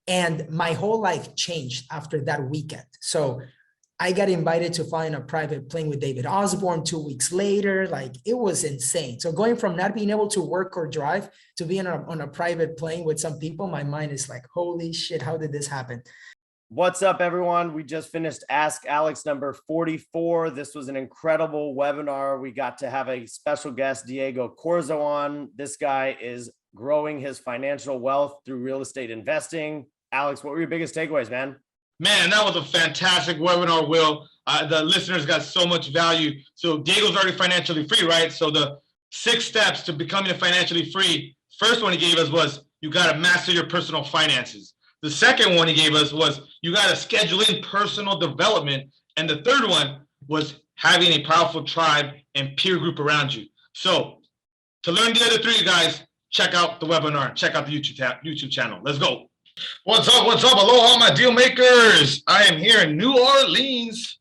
And my whole life changed after that weekend. So I got invited to fly in a private plane with David Osborne 2 weeks later. Like, it was insane. So going from not being able to work or drive to being on a private plane with some people, my mind is like, holy shit, how did this happen? What's up, everyone? We just finished Ask Alex number 44. This was an incredible webinar. We got to have a special guest, Diego Corzo, on. This guy is growing his financial wealth through real estate investing. Alex, what were your biggest takeaways, man? Man, that was a fantastic webinar, Will. The listeners got so much value. So Diego's already financially free, right? So the 6 steps to becoming financially free, first one he gave us was you got to master your personal finances. The second one he gave us was you got to schedule in personal development. And the third one was having a powerful tribe and peer group around you. So to learn the other 3, guys, check out the webinar, check out the YouTube channel. Let's go. What's up? What's up? Aloha, my deal makers. I am here in New Orleans.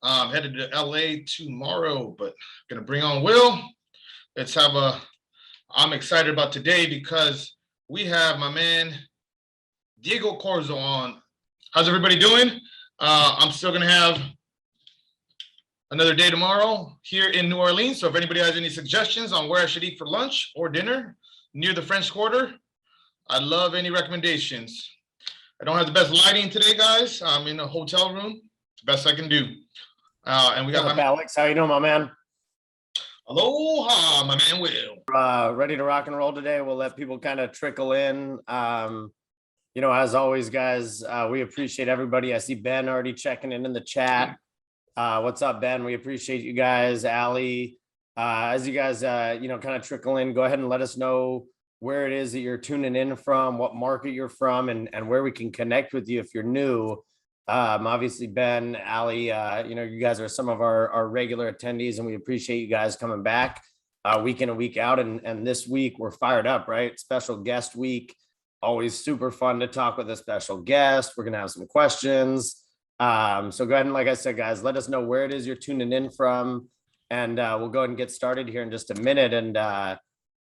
I'm headed to LA tomorrow, but I'm gonna bring on Will. I'm excited about today because we have my man Diego Corzo on. How's everybody doing? I'm still gonna have another day tomorrow here in New Orleans. So if anybody has any suggestions on where I should eat for lunch or dinner near the French Quarter, I'd love any recommendations. I don't have the best lighting today, guys. I'm in a hotel room. It's the best I can do. And we got Alex. How you doing, my man? Aloha, my man Will. Ready to rock and roll today. We'll let people kind of trickle in. As always, guys, we appreciate everybody. I see Ben already checking in the chat. What's up, Ben? We appreciate you guys. Allie, as you guys, kind of trickle in, go ahead and let us know where it is that you're tuning in from, what market you're from, and where we can connect with you if you're new. Obviously, Ben, Ali, you guys are some of our regular attendees, and we appreciate you guys coming back week in and week out. And this week we're fired up, right? Special guest week. Always super fun to talk with a special guest. We're going to have some questions. So go ahead and, like I said, guys, let us know where it is you're tuning in from, and we'll go ahead and get started here in just a minute. And,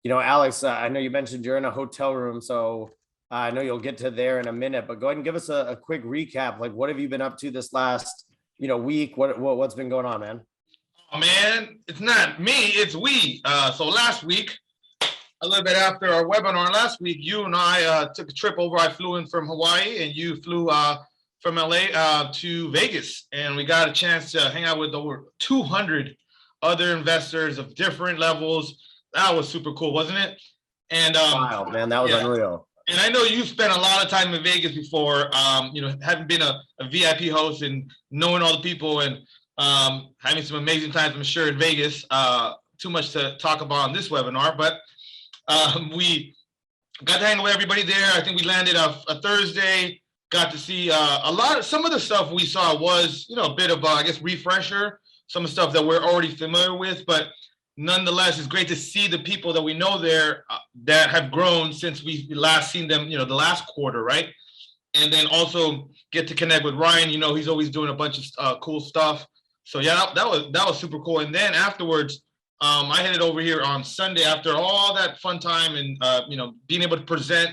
Alex, I know you mentioned you're in a hotel room, so I know you'll get to there in a minute, but go ahead and give us a quick recap. Like, what have you been up to this last, week? What's been going on, man? Oh, man, it's not me, it's we. So last week, a little bit after our webinar last week, you and I took a trip over. I flew in from Hawaii, and you flew from LA to Vegas, and we got a chance to hang out with over 200 other investors of different levels. That was super cool, wasn't it? And wow, man, that was unreal. And I know you spent a lot of time in Vegas before, having been a VIP host and knowing all the people and having some amazing times, I'm sure, in Vegas. Too much to talk about on this webinar, but we got to hang with everybody there. I think we landed a Thursday, got to see some of the stuff we saw was, a bit of, refresher, some of the stuff that we're already familiar with, but nonetheless, it's great to see the people that we know there that have grown since we last seen them, the last quarter, right? And then also get to connect with Ryan. He's always doing a bunch of cool stuff. So yeah, that was super cool. And then afterwards, I headed over here on Sunday after all that fun time and being able to present.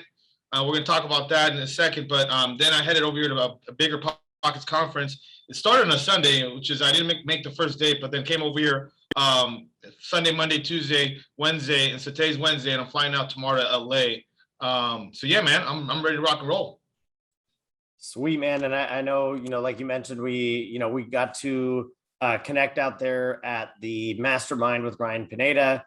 We're going to talk about that in a second. But then I headed over here to a Bigger Pockets conference. It started on a Sunday, which is I didn't make the first day, but then came over here Sunday, Monday, Tuesday, Wednesday, and so today's Wednesday, and I'm flying out tomorrow to LA. So yeah, man, I'm ready to rock and roll. Sweet, man. And I know, like you mentioned, we got to connect out there at the mastermind with Ryan Pineda.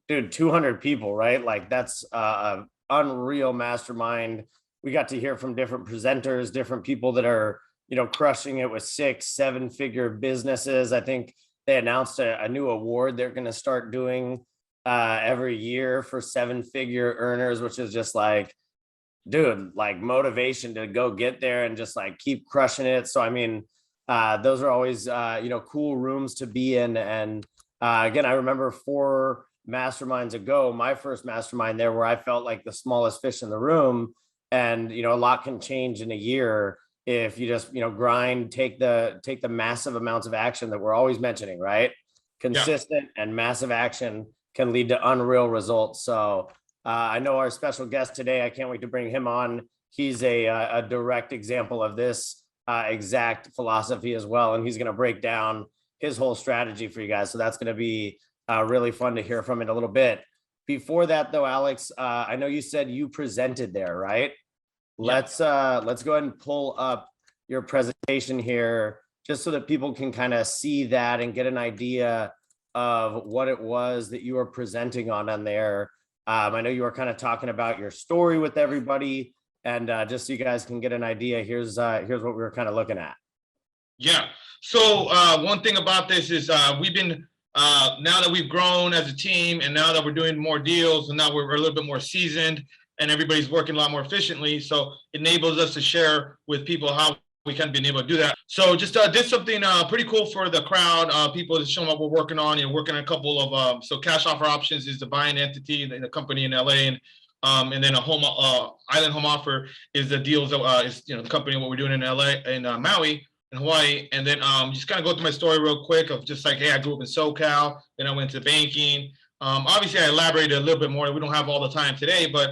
Dude, 200 people, right? Like, that's a unreal mastermind. We got to hear from different presenters, different people that are, crushing it with 6-7 figure businesses. I think they announced a new award they're going to start doing every year for 7-figure earners, which is just like, dude, like motivation to go get there and just like keep crushing it. So, I mean, those are always, cool rooms to be in. And again, I remember 4 masterminds ago, my first mastermind there, where I felt like the smallest fish in the room. And, a lot can change in a year if you just, grind, take the massive amounts of action that we're always mentioning, right? Consistent and massive action can lead to unreal results. So I know our special guest today, I can't wait to bring him on. he's a direct example of this exact philosophy as well. And he's going to break down his whole strategy for you guys. So that's going to be really fun to hear from it a little bit. Before that though, Alex, I know you said you presented there, right? Let's go ahead and pull up your presentation here just so that people can kind of see that and get an idea of what it was that you were presenting on there. I know you were kind of talking about your story with everybody, and just so you guys can get an idea, here's what we were kind of looking at. Yeah. So one thing about this is we've been now that we've grown as a team, and now that we're doing more deals, and now we're a little bit more seasoned, and everybody's working a lot more efficiently. So it enables us to share with people how we kind of been able to do that. So just did something pretty cool for the crowd. People to show them what we're working on. Working on a couple of so cash offer options is the buying entity in the company in LA, and then a home island home offer is the deals that is the company what we're doing in LA in Maui in Hawaii. And then just kind of go through my story real quick of just like, hey, I grew up in SoCal, then I went to banking. Obviously I elaborated a little bit more. We don't have all the time today, but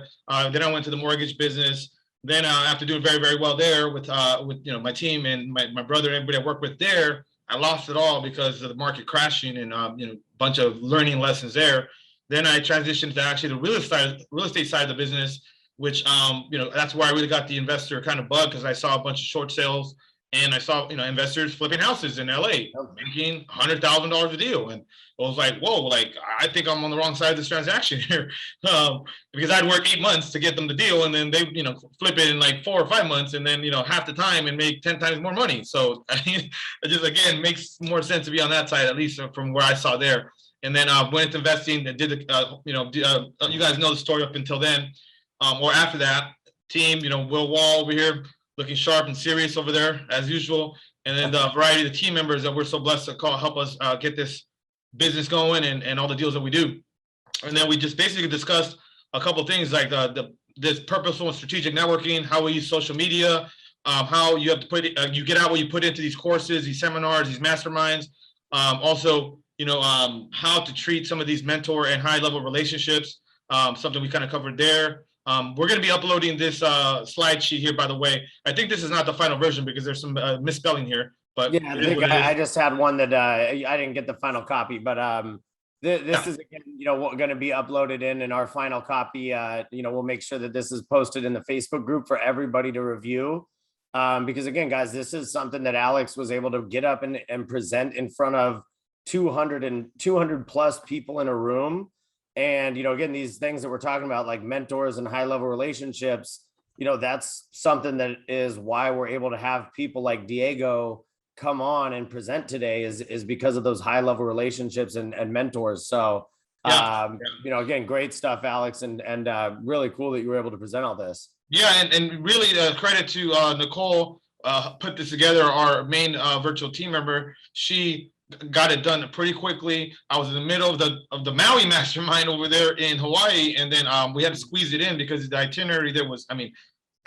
then I went to the mortgage business. Then after doing very, very well there with my team and my brother and everybody I worked with there, I lost it all because of the market crashing and a bunch of learning lessons there. Then I transitioned to actually the real estate side of the business, which that's where I really got the investor kind of bug, because I saw a bunch of short sales and I saw investors flipping houses in LA making $100,000 a deal, and I was like, whoa, like I think I'm on the wrong side of this transaction here, because I'd work 8 months to get them the deal, and then they flip it in like 4 or 5 months, and then half the time and make 10 times more money. So it just again makes more sense to be on that side, at least from where I saw there. And then went into investing and did you guys know the story up until then, or after that. Team, Will Wall over here, looking sharp and serious over there as usual, and then the variety of the team members that we're so blessed to help us get this business going and all the deals that we do. And then we just basically discussed a couple of things like this purposeful and strategic networking, how we use social media, how you have to put you get out what you put into these courses, these seminars, these masterminds. Also, how to treat some of these mentor and high level relationships, something we kind of covered there. We're going to be uploading this slide sheet here, by the way. I think this is not the final version because there's some misspelling here. But yeah, I just had one that I didn't get the final copy, but this is again, going to be uploaded in our final copy. We'll make sure that this is posted in the Facebook group for everybody to review. Because again, guys, this is something that Alex was able to get up and present in front of 200 plus people in a room. And, again, these things that we're talking about, like mentors and high level relationships, that's something that is why we're able to have people like Diego come on and present today is because of those high level relationships and mentors. So, again, great stuff, Alex, and really cool that you were able to present all this. Yeah. And really credit to Nicole, put this together, our main virtual team member. She got it done pretty quickly. I was in the middle of the Maui mastermind over there in Hawaii, and then we had to squeeze it in because the itinerary there was,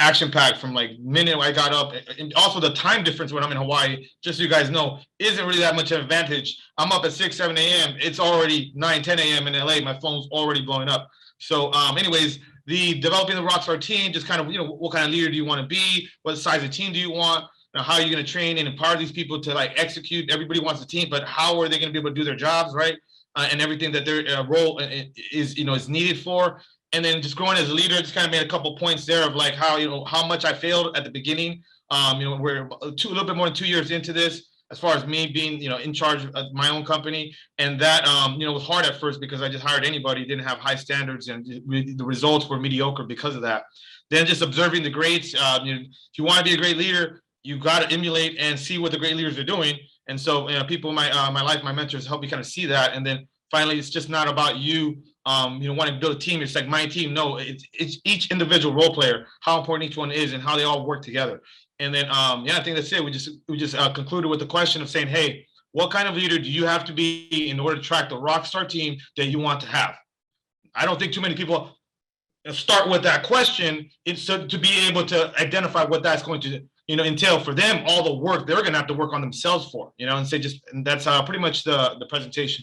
action packed from like minute I got up, and also the time difference when I'm in Hawaii, just so you guys know, isn't really that much of an advantage. I'm up at 6, 7 a.m. It's already 9, 10 a.m. in LA. My phone's already blowing up. So anyways, the developing the Rockstar team, just kind of, what kind of leader do you want to be? What size of team do you want? How are you going to train and empower these people to like execute? Everybody wants a team, but how are they going to be able to do their jobs, right? And everything that their role is, is needed for. And then just growing as a leader, just kind of made a couple points there of like how, how much I failed at the beginning. We're a little bit more than 2 years into this, as far as me being, in charge of my own company. And that, was hard at first because I just hired anybody, didn't have high standards, and the results were mediocre because of that. Then just observing the greats. If you want to be a great leader, you got to emulate and see what the great leaders are doing. And so, people in my life, my mentors help me kind of see that. And then finally, it's just not about you, wanting to build a team. It's like my team. No, it's each individual role player, how important each one is and how they all work together. And then, I think that's it. We just concluded with the question of saying, hey, what kind of leader do you have to be in order to attract the rock star team that you want to have? I don't think too many people start with that question. It's to be able to identify what that's going to entail for them, all the work they're going to have to work on themselves for, and say and that's pretty much the presentation.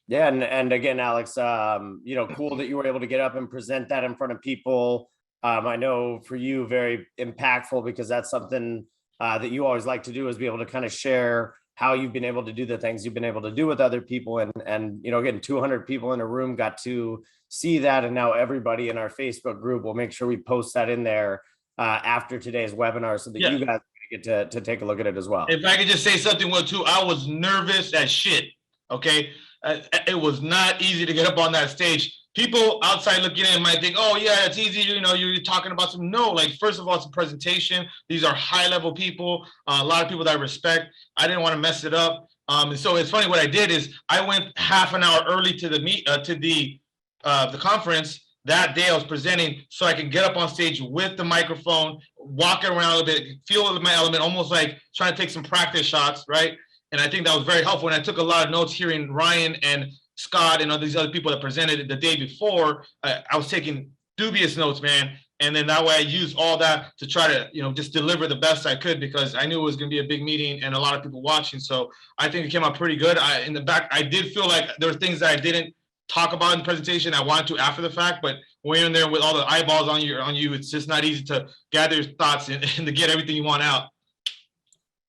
Yeah. And again, Alex, cool that you were able to get up and present that in front of people. I know for you, very impactful because that's something that you always like to do, is be able to kind of share how you've been able to do the things you've been able to do with other people. And you know, getting 200 people in a room got to see that. And now everybody in our Facebook group will make sure we post that in there after today's webinar so that you guys get to take a look at it as well. If I could just say something too, I was nervous as shit. Okay. It was not easy to get up on that stage. People outside looking in might think, oh yeah, it's easy. You know, you're talking about some, no, like, first of all, it's a presentation. These are high level people, a lot of people that I respect. I didn't want to mess it up. And so it's funny, what I did is I went half an hour early to the conference. That day I was presenting so I could get up on stage with the microphone, walk around a little bit, feel my element, almost like trying to take some practice shots, right? And I think that was very helpful. And I took a lot of notes hearing Ryan and Scott and all these other people that presented the day before. I was taking dubious notes, man. And then that way I used all that to try to, you know, just deliver the best I could, because I knew it was going to be a big meeting and a lot of people watching. So I think it came out pretty good. In the back, I did feel like there were things that I didn't talk about in the presentation I wanted to after the fact, but when you're in there with all the eyeballs on you, it's just not easy to gather your thoughts and to get everything you want out.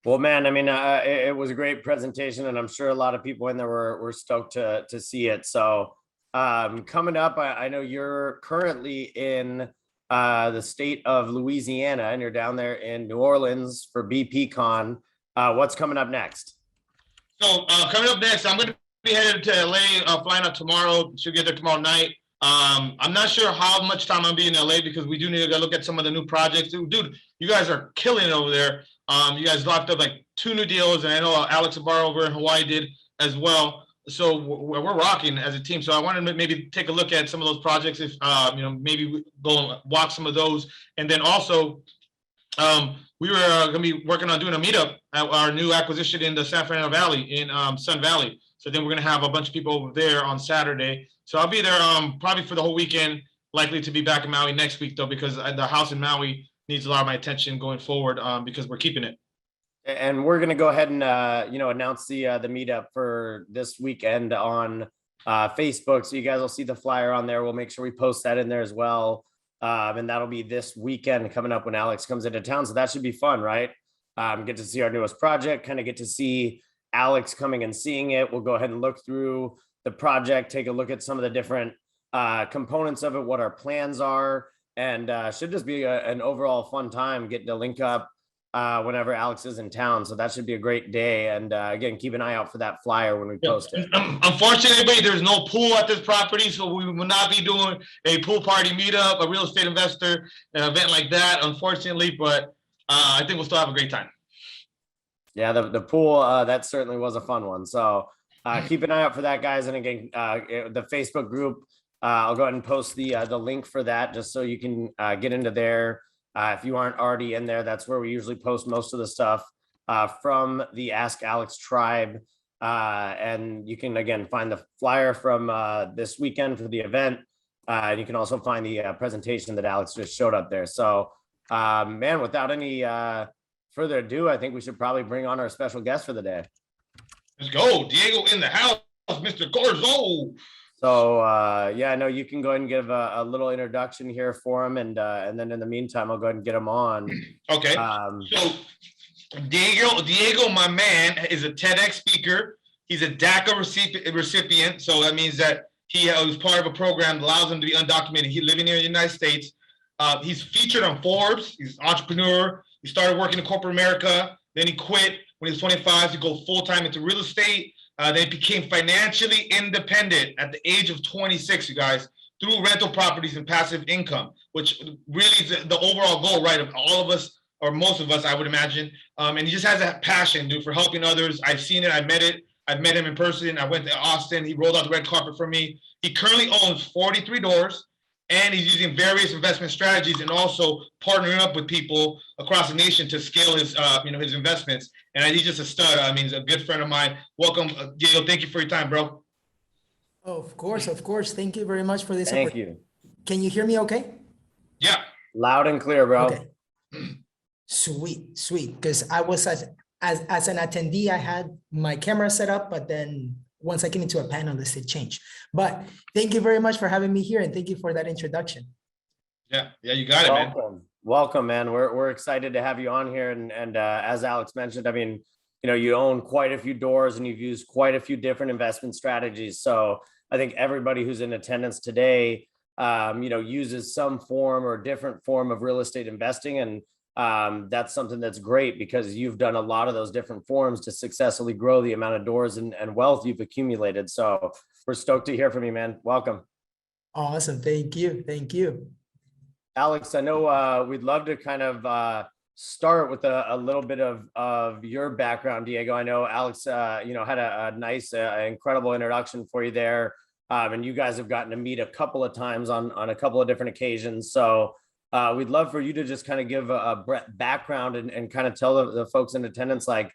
Well, man, I mean, it was a great presentation, and I'm sure a lot of people in there were stoked to see it. So coming up, I know you're currently in the state of Louisiana, and you're down there in New Orleans for BPCon. What's coming up next? So coming up next, I'm going to be headed to LA, flying out tomorrow. Should get there tomorrow night. I'm not sure how much time I'm being in LA, because we do need to go look at some of the new projects. Dude, you guys are killing it over there. You guys locked up like 2 new deals, and I know Alex Ibarra over in Hawaii did as well. So we're rocking as a team. So I wanted to maybe take a look at some of those projects, if you know, maybe go and walk some of those. And then also, we were going to be working on doing a meetup at our new acquisition in the San Fernando Valley, in Sun Valley. So then we're going to have a bunch of people over there on Saturday. So I'll be there probably for the whole weekend, likely to be back in Maui next week, though, because the house in Maui needs a lot of my attention going forward, because we're keeping it. And we're going to go ahead and, you know, announce the meetup for this weekend on Facebook. So you guys will see the flyer on there. We'll make sure we post that in there as well. And that'll be this weekend coming up when Alex comes into town. So that should be fun, right? Get to see our newest project, kind of get to see Alex coming and seeing it. We'll go ahead and look through the project, take a look at some of the different components of it, what our plans are, and should just be an overall fun time getting to link up whenever Alex is in town. So that should be a great day. And again, keep an eye out for that flyer when we post it. Unfortunately, there's no pool at this property, so we will not be doing a pool party meetup, a real estate investor, an event like that, unfortunately, but I think we'll still have a great time. Yeah, the pool, that certainly was a fun one. So keep an eye out for that, guys. And again, the Facebook group, I'll go ahead and post the link for that, just so you can get into there. If you aren't already in there, that's where we usually post most of the stuff from the Ask Alex tribe. And you can, again, find the flyer from this weekend for the event. And you can also find the presentation that Alex just showed up there. So, man, without any further ado, I think we should probably bring on our special guest for the day. Let's go. Diego in the house, Mr. Corzo. So yeah, I know you can go ahead and give a little introduction here for him, and then in the meantime, I'll go ahead and get him on. Okay. So Diego, my man, is a TEDx speaker. He's a DACA recipient. So that means that he was part of a program that allows him to be undocumented. He's living here in the United States. He's featured on Forbes. He's an entrepreneur. He started working in corporate America. Then he quit when he was 25 to go full-time into real estate. Then he became financially independent at the age of 26, you guys, through rental properties and passive income, which really is the overall goal, right, of all of us, or most of us, I would imagine. And he just has that passion, dude, for helping others. I've seen it. I met it. I've met him in person. I went to Austin. He rolled out the red carpet for me. He currently owns 43 doors, and he's using various investment strategies and also partnering up with people across the nation to scale his, his investments. And he's just a stud. I mean, he's a good friend of mine. Welcome, Diego. Thank you for your time, bro. Oh, of course. Thank you very much for this. Thank you. Can you hear me okay? Yeah. Loud and clear, bro. Okay. Sweet. Because I was as an attendee, I had my camera set up, but then once I came into a panelist, it changed. But thank you very much for having me here, and thank you for that introduction. Yeah, you got it, man. Welcome, man. We're excited to have you on here. And as Alex mentioned, I mean, you own quite a few doors and you've used quite a few different investment strategies. So I think everybody who's in attendance today, uses some form or different form of real estate investing. And that's something that's great because you've done a lot of those different forms to successfully grow the amount of doors and wealth you've accumulated. So we're stoked to hear from you, man. Welcome. Awesome. Thank you. Thank you. Alex, I know we'd love to kind of start with a little bit of your background, Diego. I know Alex, had a nice, incredible introduction for you there. And you guys have gotten to meet a couple of times on a couple of different occasions. So we'd love for you to just kind of give a background and kind of tell the folks in attendance, like,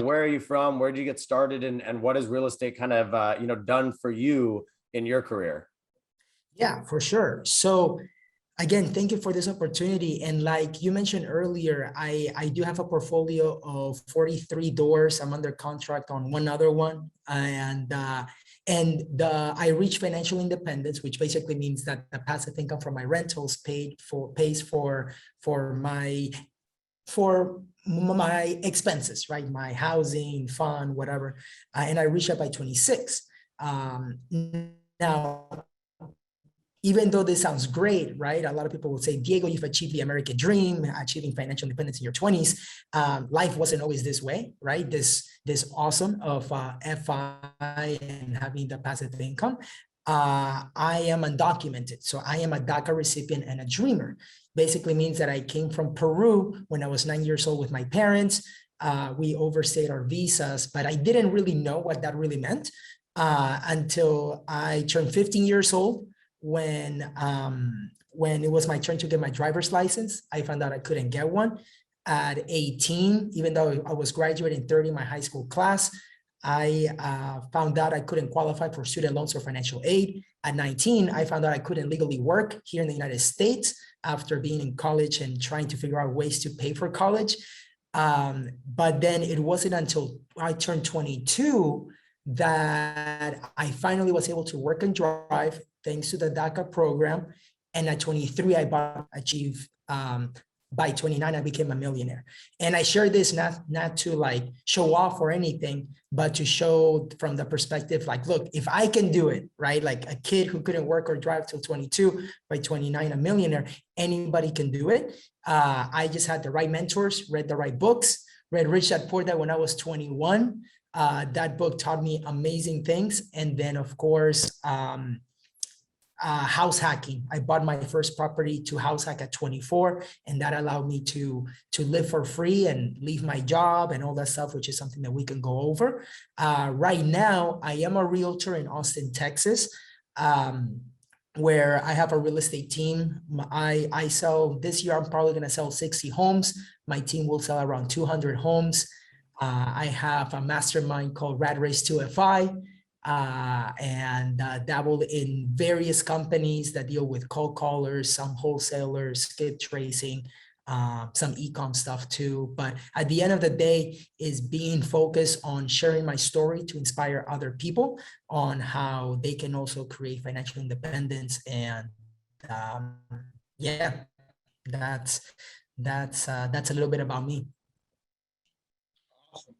where are you from? Where did you get started? And what has real estate kind of, done for you in your career? Yeah, for sure. So again, thank you for this opportunity. And like you mentioned earlier, I do have a portfolio of 43 doors. I'm under contract on one other one. I reached financial independence, which basically means that the passive income from my rentals pays for my expenses, right? My housing, fund, whatever. And I reached that by 26. Now, even though this sounds great, right? A lot of people will say, Diego, you've achieved the American dream, achieving financial independence in your 20s. Life wasn't always this way, right? This awesome of FI and having the passive income. I am undocumented. So I am a DACA recipient and a dreamer. Basically means that I came from Peru when I was 9 years old with my parents. We overstayed our visas, but I didn't really know what that really meant until I turned 15 years old. When it was my turn to get my driver's license, I found out I couldn't get one. At 18, even though I was graduating third in my high school class, I found out I couldn't qualify for student loans or financial aid. At 19, I found out I couldn't legally work here in the United States after being in college and trying to figure out ways to pay for college. But then it wasn't until I turned 22 that I finally was able to work and drive thanks to the DACA program. And at 23, I achieved, by 29, I became a millionaire. And I share this not to like show off or anything, but to show from the perspective, like, look, if I can do it, right? Like a kid who couldn't work or drive till 22, by 29, a millionaire, anybody can do it. I just had the right mentors, read the right books, read Rich Dad Poor Dad when I was 21. That book taught me amazing things. And then of course, house hacking. I bought my first property to house hack at 24, and that allowed me to live for free and leave my job and all that stuff, which is something that we can go over. Right now, I am a realtor in Austin, Texas, where I have a real estate team. I sell, this year, I'm probably going to sell 60 homes. My team will sell around 200 homes. I have a mastermind called Rat Race 2FI. And dabbled in various companies that deal with cold callers, some wholesalers, skip tracing, some e-com stuff too. But at the end of the day is being focused on sharing my story to inspire other people on how they can also create financial independence. And yeah, that's a little bit about me.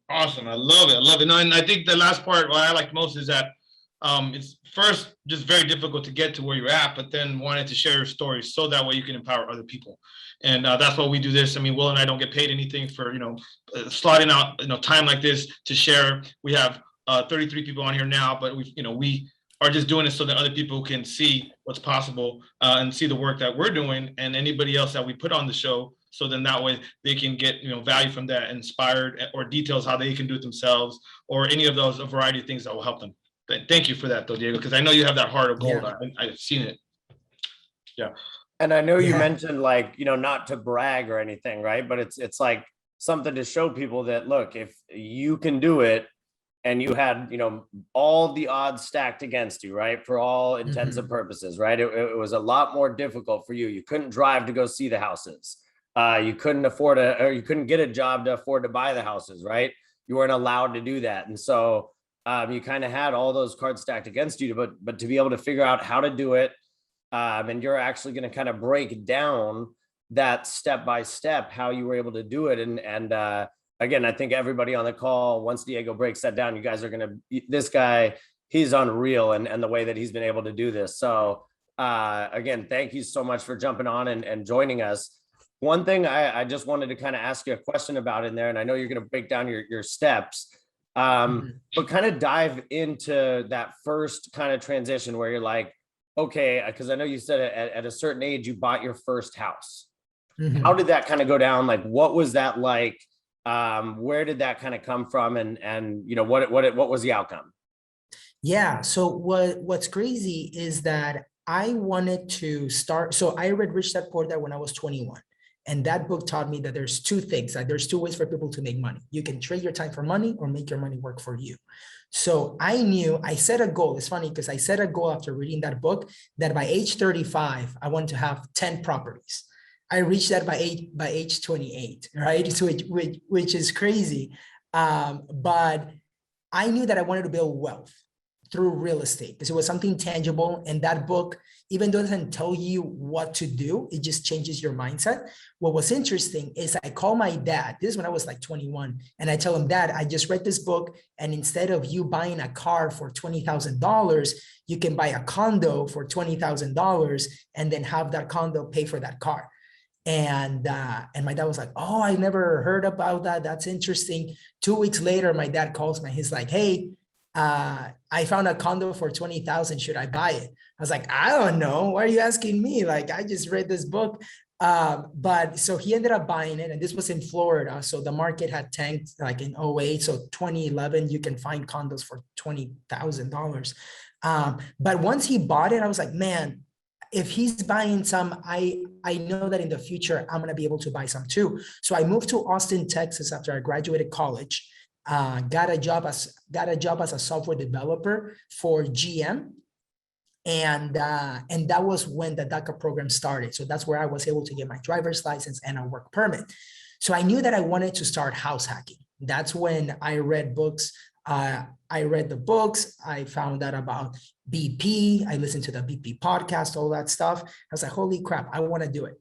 Awesome. I love it. I love it. No, and I think the last part, what I like most is that it's first just very difficult to get to where you're at, but then wanted to share your story so that way you can empower other people. And that's why we do this. I mean, Will and I don't get paid anything for, slotting out, time like this to share. We have 33 people on here now, but we are just doing it so that other people can see what's possible and see the work that we're doing and anybody else that we put on the show. So then that way they can get, value from that, inspired, or details how they can do it themselves, or any of those, a variety of things that will help them. Thank you for that though, Diego, because I know you have that heart of gold. Yeah. I've seen it. Yeah. And I know you mentioned like, not to brag or anything, right? But it's like something to show people that, look, if you can do it and you had, all the odds stacked against you, right? For all intents and purposes, right? It was a lot more difficult for you. You couldn't drive to go see the houses. You couldn't afford or you couldn't get a job to afford to buy the houses, right? You weren't allowed to do that. And so you kind of had all those cards stacked against you, but to be able to figure out how to do it, And you're actually going to kind of break down that step by step how you were able to do it. And again, I think everybody on the call, once Diego breaks that down, you guys are going to, this guy, he's unreal, and the way that he's been able to do this. So again, thank you so much for jumping on and joining us. One thing I just wanted to kind of ask you a question about in there, and I know you're going to break down your steps, but kind of dive into that first kind of transition where you're like, okay, because I know you said at a certain age you bought your first house. How did that kind of go down? Like, what was that like? Where did that kind of come from? And you know, what was the outcome? Yeah. So what's crazy is that I wanted to start. So I read Rich Dad Poor Dad when I was 21. And that book taught me that there's two things, that there's two ways for people to make money. You can trade your time for money or make your money work for you. So I set a goal. It's funny because I set a goal after reading that book that by age 35, I want to have 10 properties. I reached that by age 28, right? So which is crazy. But I knew that I wanted to build wealth through real estate because it was something tangible. And that book, even though it doesn't tell you what to do, it just changes your mindset. What was interesting is I call my dad, this is when I was like 21, and I tell him, Dad, I just read this book, and instead of you buying a car for $20,000, you can buy a condo for $20,000 and then have that condo pay for that car. And my dad was like, oh, I never heard about that. That's interesting. 2 weeks later, my dad calls me. He's like, hey, I found a condo for 20,000. Should I buy it? I was like, I don't know. Why are you asking me? Like, I just read this book. But so he ended up buying it, and this was in Florida. So the market had tanked like in 08. So 2011, you can find condos for $20,000. But once he bought it, I was like, man, if he's buying some, I know that in the future, I'm going to be able to buy some too. So I moved to Austin, Texas after I graduated college. Got a job as a software developer for GM, and that was when the DACA program started. So that's where I was able to get my driver's license and a work permit. So I knew that I wanted to start house hacking. That's when I read books. I read the books. I found out about BP. I listened to the BP podcast, all that stuff. I was like, holy crap, I want to do it.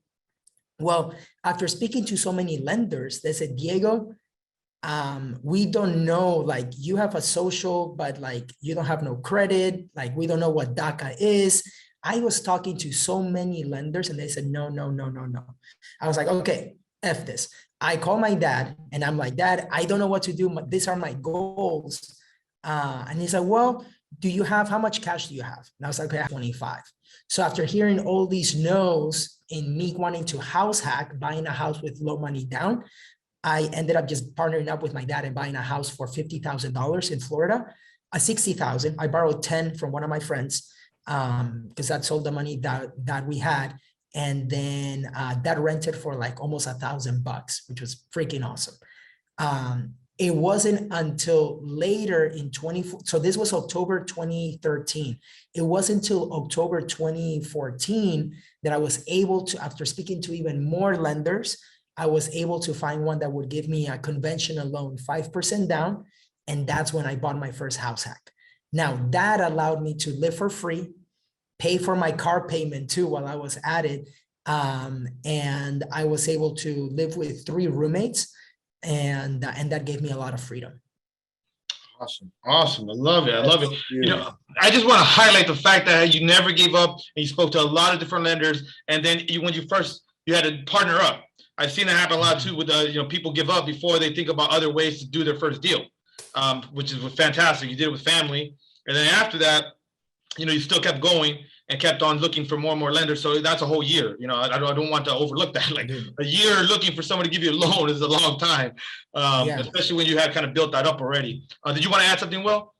Well, after speaking to so many lenders, they said, Diego, we don't know, like you have a social, but like you don't have no credit. Like we don't know what DACA is. I was talking to so many lenders and they said, no. I was like, okay, F this. I call my dad and I'm like, Dad, I don't know what to do. These are my goals. And he's like, well, how much cash do you have? And I was like, okay, I have 25. So after hearing all these no's in me wanting to house hack, buying a house with low money down, I ended up just partnering up with my dad and buying a house for $50,000 in Florida, $60,000. I borrowed 10 from one of my friends because that's all the money that we had. And then that rented for like almost $1,000, which was freaking awesome. It wasn't until later in so this was October 2013. It wasn't until October 2014 that I was able to, after speaking to even more lenders, I was able to find one that would give me a conventional loan, 5% down. And that's when I bought my first house hack. Now that allowed me to live for free, pay for my car payment too while I was at it. And I was able to live with 3 roommates, and that gave me a lot of freedom. Awesome. I love it. You know, I just want to highlight the fact that you never gave up and you spoke to a lot of different lenders. And then when you had to partner up. I've seen that happen a lot too with people give up before they think about other ways to do their first deal, which is fantastic. You did it with family. And then after that, you still kept going and kept on looking for more and more lenders. So that's a whole year. I don't want to overlook that. Like a year looking for somebody to give you a loan is a long time, especially when you had kind of built that up already. Did you want to add something, Will?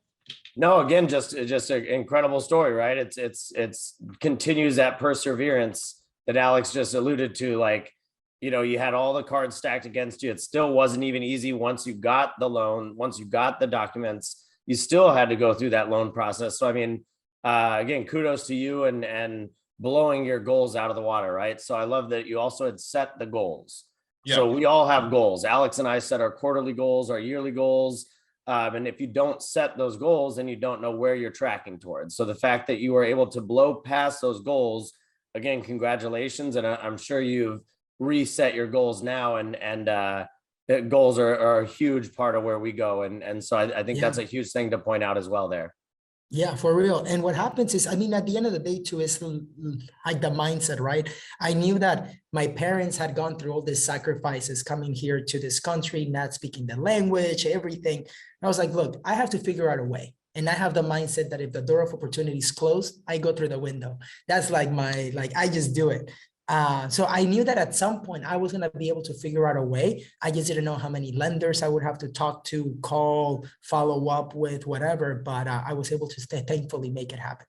No, again, just an incredible story, right? It's continues that perseverance that Alex just alluded to. Like, you had all the cards stacked against you. It still wasn't even easy once you got the loan, once you got the documents, you still had to go through that loan process. So, I mean, again, kudos to you and blowing your goals out of the water, right? So I love that you also had set the goals. Yeah. So we all have goals. Alex and I set our quarterly goals, our yearly goals. And if you don't set those goals, then you don't know where you're tracking towards. So the fact that you were able to blow past those goals again, congratulations. And I'm sure you've reset your goals now, and goals are a huge part of where we go. And so I think that's a huge thing to point out as well there. Yeah, for real. And what happens is, I mean, at the end of the day, too, is like the mindset, right? I knew that my parents had gone through all these sacrifices coming here to this country, not speaking the language, everything. I was like, look, I have to figure out a way. And I have the mindset that if the door of opportunity is closed, I go through the window. That's like I just do it. So I knew that at some point I was going to be able to figure out a way. I just didn't know how many lenders I would have to talk to, call, follow up with, whatever. But I was able to thankfully make it happen.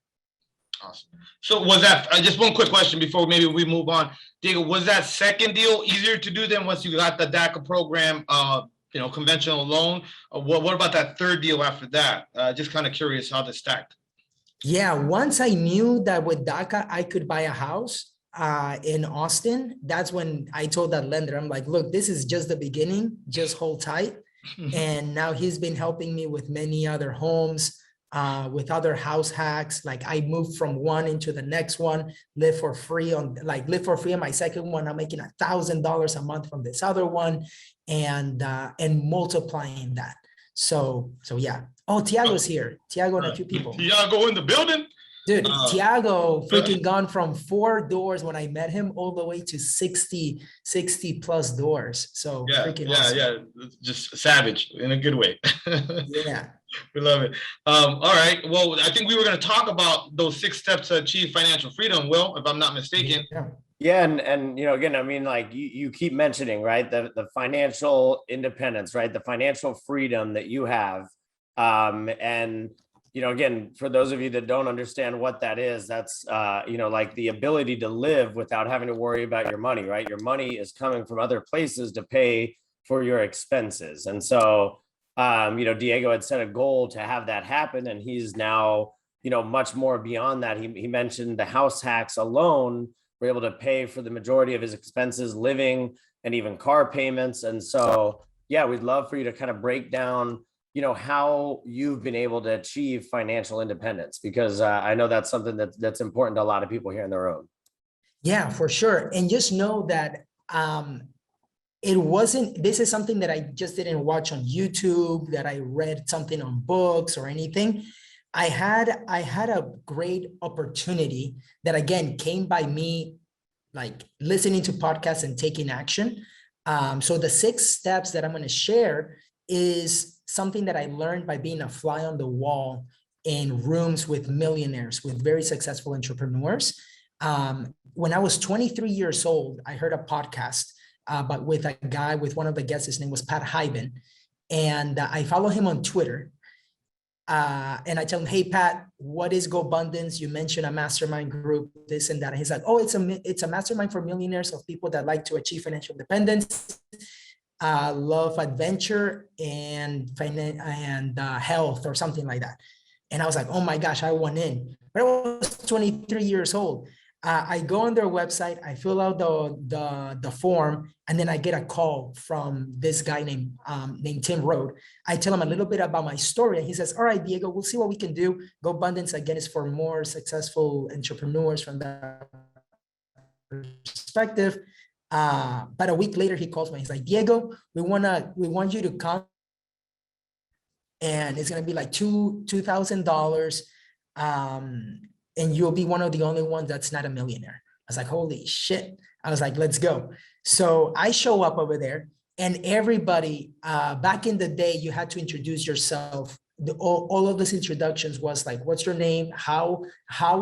Awesome. So was that just one quick question before maybe we move on, Diego? Was that second deal easier to do than once you got the DACA program, conventional loan? What about that third deal after that? Just kind of curious how this stacked. Yeah, once I knew that with DACA I could buy a house in Austin, that's when I told that lender, I'm like, look, this is just the beginning, just hold tight. And now he's been helping me with many other homes, with other house hacks. Like I moved from one into the next one, live for free on my second one. I'm making $1,000 a month from this other one, and multiplying that. So yeah. Oh, Tiago's here. Tiago and a few people. Tiago in the building. Dude, Tiago freaking gone from 4 doors when I met him all the way to 60 plus doors. So freaking awesome. Just savage in a good way. Yeah. We love it. All right. Well, I think we were going to talk about those 6 steps to achieve financial freedom, Will, if I'm not mistaken. Yeah. And again, I mean, like you keep mentioning, right, the financial independence, right, the financial freedom that you have. And again, for those of you that don't understand what that is, that's, like the ability to live without having to worry about your money, right? Your money is coming from other places to pay for your expenses. And so, Diego had set a goal to have that happen, and he's now, much more beyond that. He mentioned the house hacks alone were able to pay for the majority of his expenses, living and even car payments. And so, yeah, we'd love for you to kind of break down how you've been able to achieve financial independence, because I know that's something that's important to a lot of people here in the room. Yeah, for sure. And just know that this is something that I just didn't watch on YouTube, that I read something on books or anything. I had a great opportunity that, again, came by me, like listening to podcasts and taking action. So the 6 steps that I'm going to share is something that I learned by being a fly on the wall in rooms with millionaires, with very successful entrepreneurs. When I was 23 years old, I heard a podcast, but with a guy, with one of the guests, his name was Pat Hyben. And I follow him on Twitter. And I tell him, hey, Pat, what is GoBundance? You mentioned a mastermind group, this and that. And he's like, oh, it's a mastermind for millionaires, of people that like to achieve financial independence, love adventure and health, or something like that. And I was like, oh my gosh, I want in. But I was 23 years old. I go on their website, I fill out the form, and then I get a call from this guy named Tim Rode. I tell him a little bit about my story, and he says, all right, Diego, we'll see what we can do. GoBundance, again, is for more successful entrepreneurs from that perspective. But a week later, he calls me. He's like, Diego, we want you to come, and it's gonna be like $2,000, and you'll be one of the only ones that's not a millionaire. I was like, holy shit! I was like, let's go. So I show up over there, and everybody, back in the day, you had to introduce yourself. All of these introductions was like, what's your name? How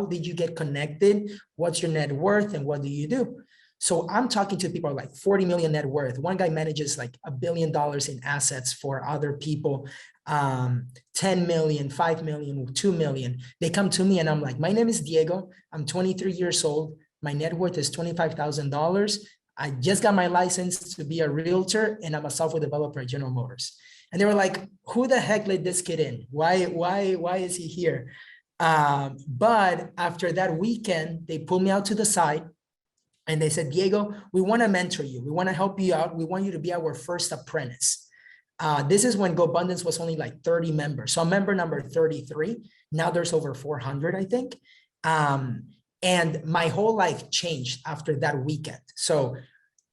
did you get connected? What's your net worth, and what do you do? So I'm talking to people like 40 million net worth. One guy manages like $1 billion in assets for other people, 10 million, 5 million, 2 million. They come to me and I'm like, my name is Diego. I'm 23 years old. My net worth is $25,000. I just got my license to be a realtor, and I'm a software developer at General Motors. And they were like, who the heck let this kid in? Why is he here? But after that weekend, they pulled me out to the side. And they said, Diego, we want to mentor you. We want to help you out. We want you to be our first apprentice. This is when GoBundance was only like 30 members. So I'm member number 33. Now there's over 400, I think. And my whole life changed after that weekend. So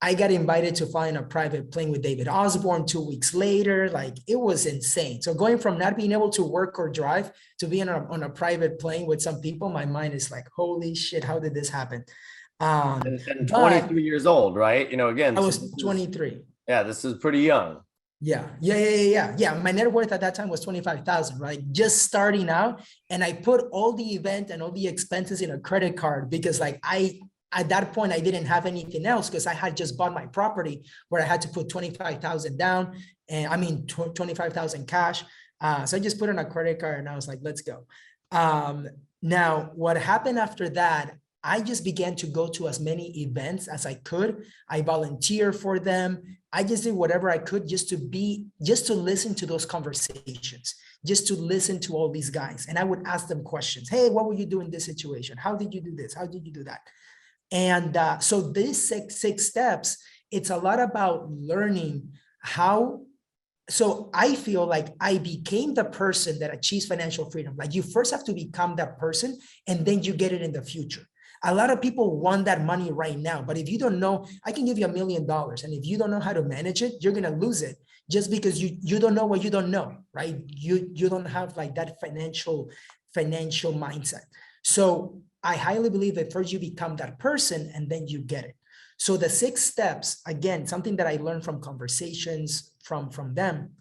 I got invited to fly in a private plane with David Osborne 2 weeks later. Like, it was insane. So going from not being able to work or drive to being on a private plane with some people, my mind is like, holy shit, how did this happen? And But 23 years old, right? You know, again, I so was this is- 23. yeah, this is pretty young. Yeah. My net worth at that time was 25,000, right? Just starting out. And I put all the event and all the expenses in a credit card because like at that point, I didn't have anything else because I had just bought my property where I had to put 25,000 down, and 25,000 cash. So I just put on a credit card and I was like, let's go. Now, what happened after that, I just began to go to as many events as I could. I volunteered for them. I just did whatever I could just to listen to those conversations, just to listen to all these guys. And I would ask them questions. Hey, what would you do in this situation? How did you do this? How did you do that? And so these six steps, it's a lot about learning how. So I feel like I became the person that achieves financial freedom. Like, you first have to become that person, and then you get it in the future. A lot of people want that money right now, but if you don't know, I can give you $1 million. And if you don't know how to manage it, you're going to lose it just because you don't know what you don't know, right? You don't have like that financial mindset. So I highly believe that first you become that person and then you get it. So the 6 steps, again, something that I learned from conversations from them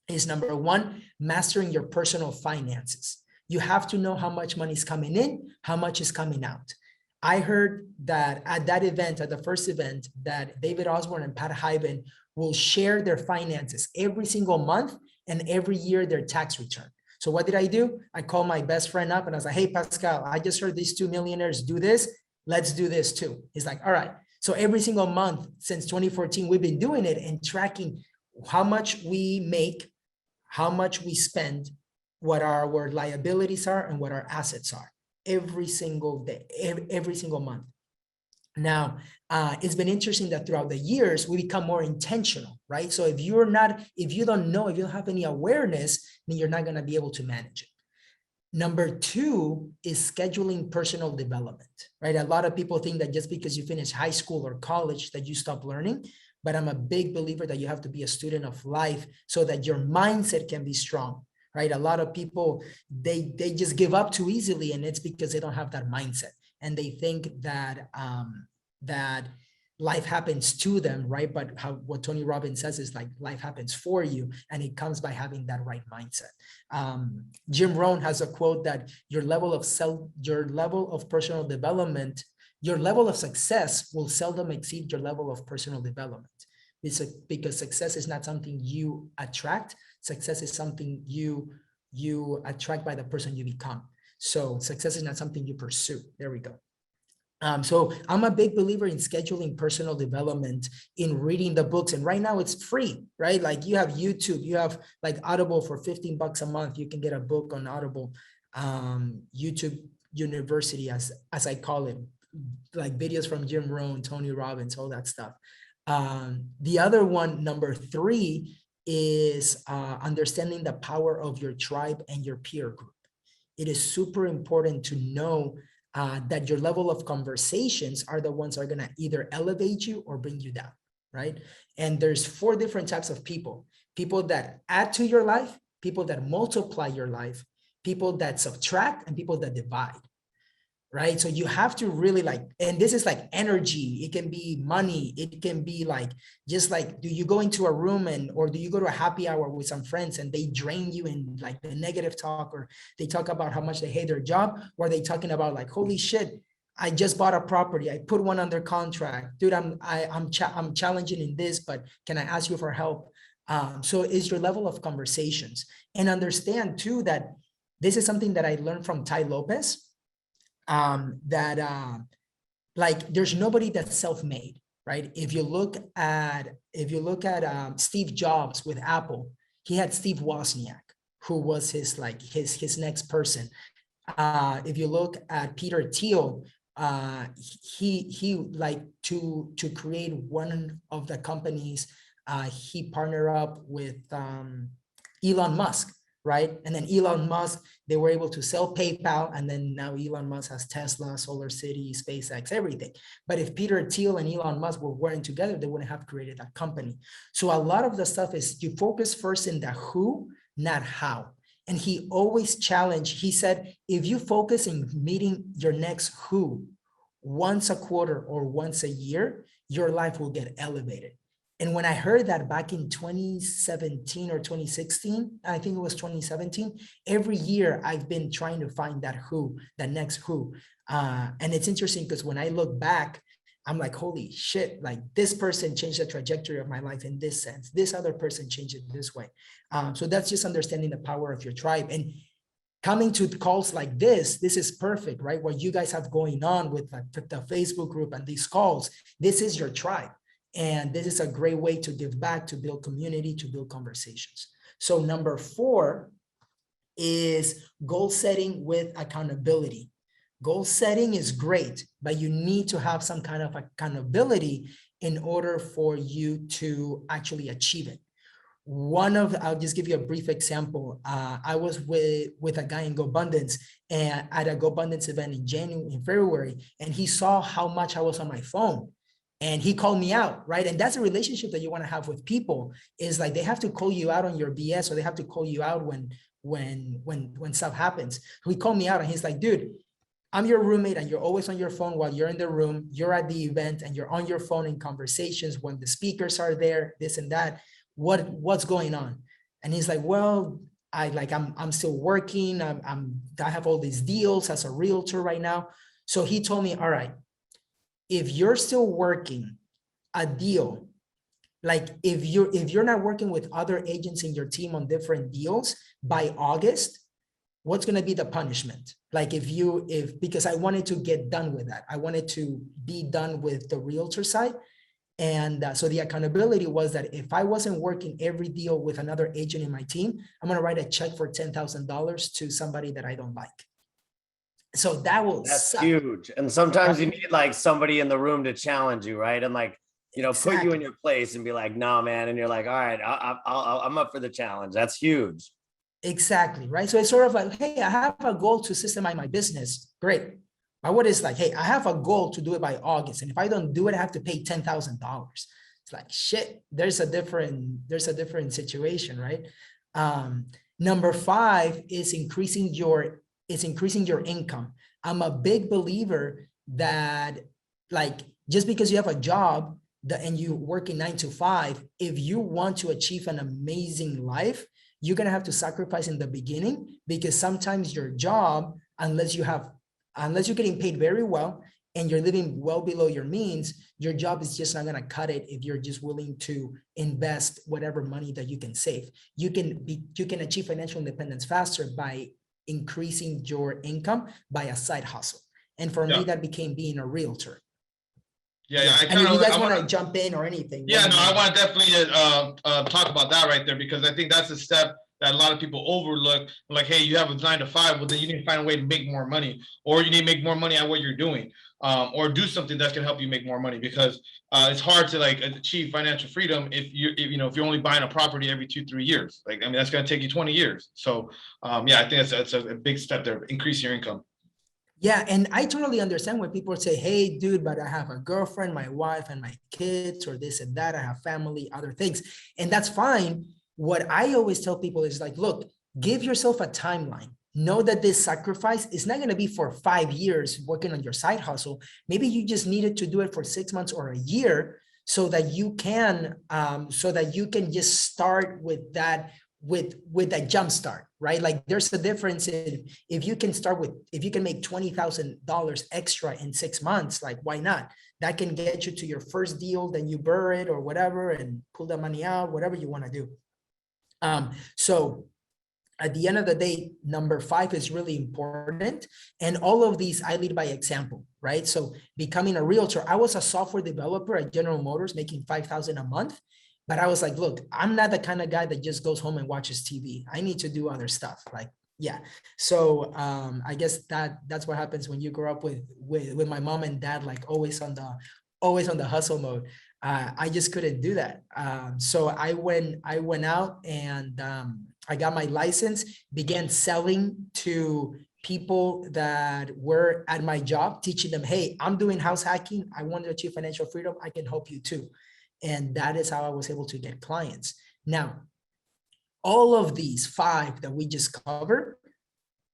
is, number 1, mastering your personal finances. You have to know how much money is coming in, how much is coming out. I heard that at that event, at the first event, that David Osborne and Pat Hyben will share their finances every single month and every year their tax return. So what did I do? I called my best friend up and I was like, hey, Pascal, I just heard these 2 millionaires do this. Let's do this too. He's like, all right. So every single month since 2014, we've been doing it and tracking how much we make, how much we spend, what our liabilities are, and what our assets are every single day, every single month. Now, it's been interesting that throughout the years, we become more intentional, right? So if you don't know, if you don't have any awareness, then you're not going to be able to manage it. Number 2 is scheduling personal development, right? A lot of people think that just because you finish high school or college that you stop learning, but I'm a big believer that you have to be a student of life so that your mindset can be strong, right? A lot of people, they just give up too easily, and it's because they don't have that mindset. And they think that that life happens to them, right? But what Tony Robbins says is like, life happens for you, and it comes by having that right mindset. Jim Rohn has a quote that your level of personal development, your level of success will seldom exceed your level of personal development. Because success is not something you attract. Success is something you attract by the person you become. So success is not something you pursue. There we go. So I'm a big believer in scheduling personal development, in reading the books. And right now it's free, right? Like, you have YouTube, you have like Audible for $15 a month. You can get a book on Audible, YouTube University, as I call it, like videos from Jim Rohn, Tony Robbins, all that stuff. The other one, number 3, is understanding the power of your tribe and your peer group. It is super important to know that your level of conversations are the ones that are going to either elevate you or bring you down, right? And there's 4 different types of people: people that add to your life, people that multiply your life, people that subtract, and people that divide, right? So you have to really and this is like energy. It can be money. It can be like, just like, do you go into a room or do you go to a happy hour with some friends and they drain you in like the negative talk, or they talk about how much they hate their job, or are they talking about like, holy shit, I just bought a property, I put one under contract, dude, I'm challenging in this, but can I ask you for help? So is your level of conversations. And understand too that this is something that I learned from Tai Lopez. Like, there's nobody that's self-made, right? If you look at Steve Jobs with Apple, he had Steve Wozniak, who was his next person. If you look at Peter Thiel, he like to create one of the companies, he partnered up with Elon Musk, right? And then Elon Musk, they were able to sell PayPal, and then now Elon Musk has Tesla, Solar City, SpaceX, everything. But if Peter Thiel and Elon Musk were working together, they wouldn't have created that company. So a lot of the stuff is you focus first in the who, not how. And he always challenged, he said, if you focus in meeting your next who once a quarter or once a year, your life will get elevated. And when I heard that back in 2017 or 2016, I think it was 2017, every year I've been trying to find that who, that next who. And it's interesting because when I look back, I'm like, holy shit, like this person changed the trajectory of my life in this sense. This other person changed it this way. So that's just understanding the power of your tribe. And coming to calls like this is perfect, right? What you guys have going on with like the Facebook group and these calls, this is your tribe. And this is a great way to give back, to build community, to build conversations. So number 4 is goal setting with accountability. Goal setting is great, but you need to have some kind of accountability in order for you to actually achieve it. I'll just give you a brief example. I was with a guy in GoBundance and at a GoBundance event in February, and he saw how much I was on my phone. And he called me out, right? And that's a relationship that you want to have with people, is like they have to call you out on your BS, or they have to call you out when stuff happens. He called me out and he's like, dude, I'm your roommate and you're always on your phone while you're in the room, you're at the event and you're on your phone in conversations when the speakers are there, this and that. What's going on? And he's like, well, I'm still working. I have all these deals as a realtor right now. So he told me, all right, if you're still working a deal, like if you're not working with other agents in your team on different deals by August, what's going to be the punishment? Like because I wanted to get done with that. I wanted to be done with the realtor side. And so the accountability was that if I wasn't working every deal with another agent in my team, I'm going to write a check for $10,000 to somebody that I don't like. So that's suck. Huge. And sometimes you need like somebody in the room to challenge you, right? And like, exactly. Put you in your place and be like, nah, man. And you're like, all right, I'm up for the challenge. That's huge. Exactly. Right. So it's sort of like, hey, I have a goal to systemize my business. Great. But what is like, hey, I have a goal to do it by August. And if I don't do it, I have to pay $10,000. It's like, shit, there's a different situation, right? Number 5 is increasing your income. I'm a big believer that like, just because you have a job and you work in 9 to 5, if you want to achieve an amazing life, you're going to have to sacrifice in the beginning, because sometimes your job, unless you're getting paid very well and you're living well below your means, your job is just not going to cut it if you're just willing to invest whatever money that you can save. You can achieve financial independence faster by increasing your income by a side hustle. And for me, that became being a realtor. Yeah. And if you guys want to jump in or anything. Yeah, no, I want to definitely talk about that right there, because I think that's a step that a lot of people overlook. Like, hey, you have a 9 to 5, well, then you need to find a way to make more money, or you need to make more money at what you're doing, or do something that's going to help you make more money, because it's hard to like achieve financial freedom if you're only buying a property every 2-3 years. Like, I mean, that's going to take you 20 years. So yeah, I think that's a big step there, increase your income. Yeah, and I totally understand when people say, hey, dude, but I have a girlfriend, my wife, and my kids, or this and that. I have family, other things. And that's fine. What I always tell people is like, look, give yourself a timeline. Know that this sacrifice is not going to be for 5 years working on your side hustle. Maybe you just needed to do it for 6 months or a year so that you can just start with that jump start, right? Like there's a difference if you can make $20,000 extra in 6 months, like why not? That can get you to your first deal, then you burr it or whatever and pull the money out, whatever you want to do. So at the end of the day, number 5 is really important. And all of these, I lead by example, right? So becoming a realtor, I was a software developer at General Motors making $5,000 a month. But I was like, look, I'm not the kind of guy that just goes home and watches TV. I need to do other stuff. Like, yeah. So I guess that's what happens when you grow up with my mom and dad, like always on the hustle mode. I just couldn't do that. So I went out and I got my license, began selling to people that were at my job, teaching them, hey, I'm doing house hacking. I want to achieve financial freedom. I can help you too. And that is how I was able to get clients. Now, all of these 5 that we just covered,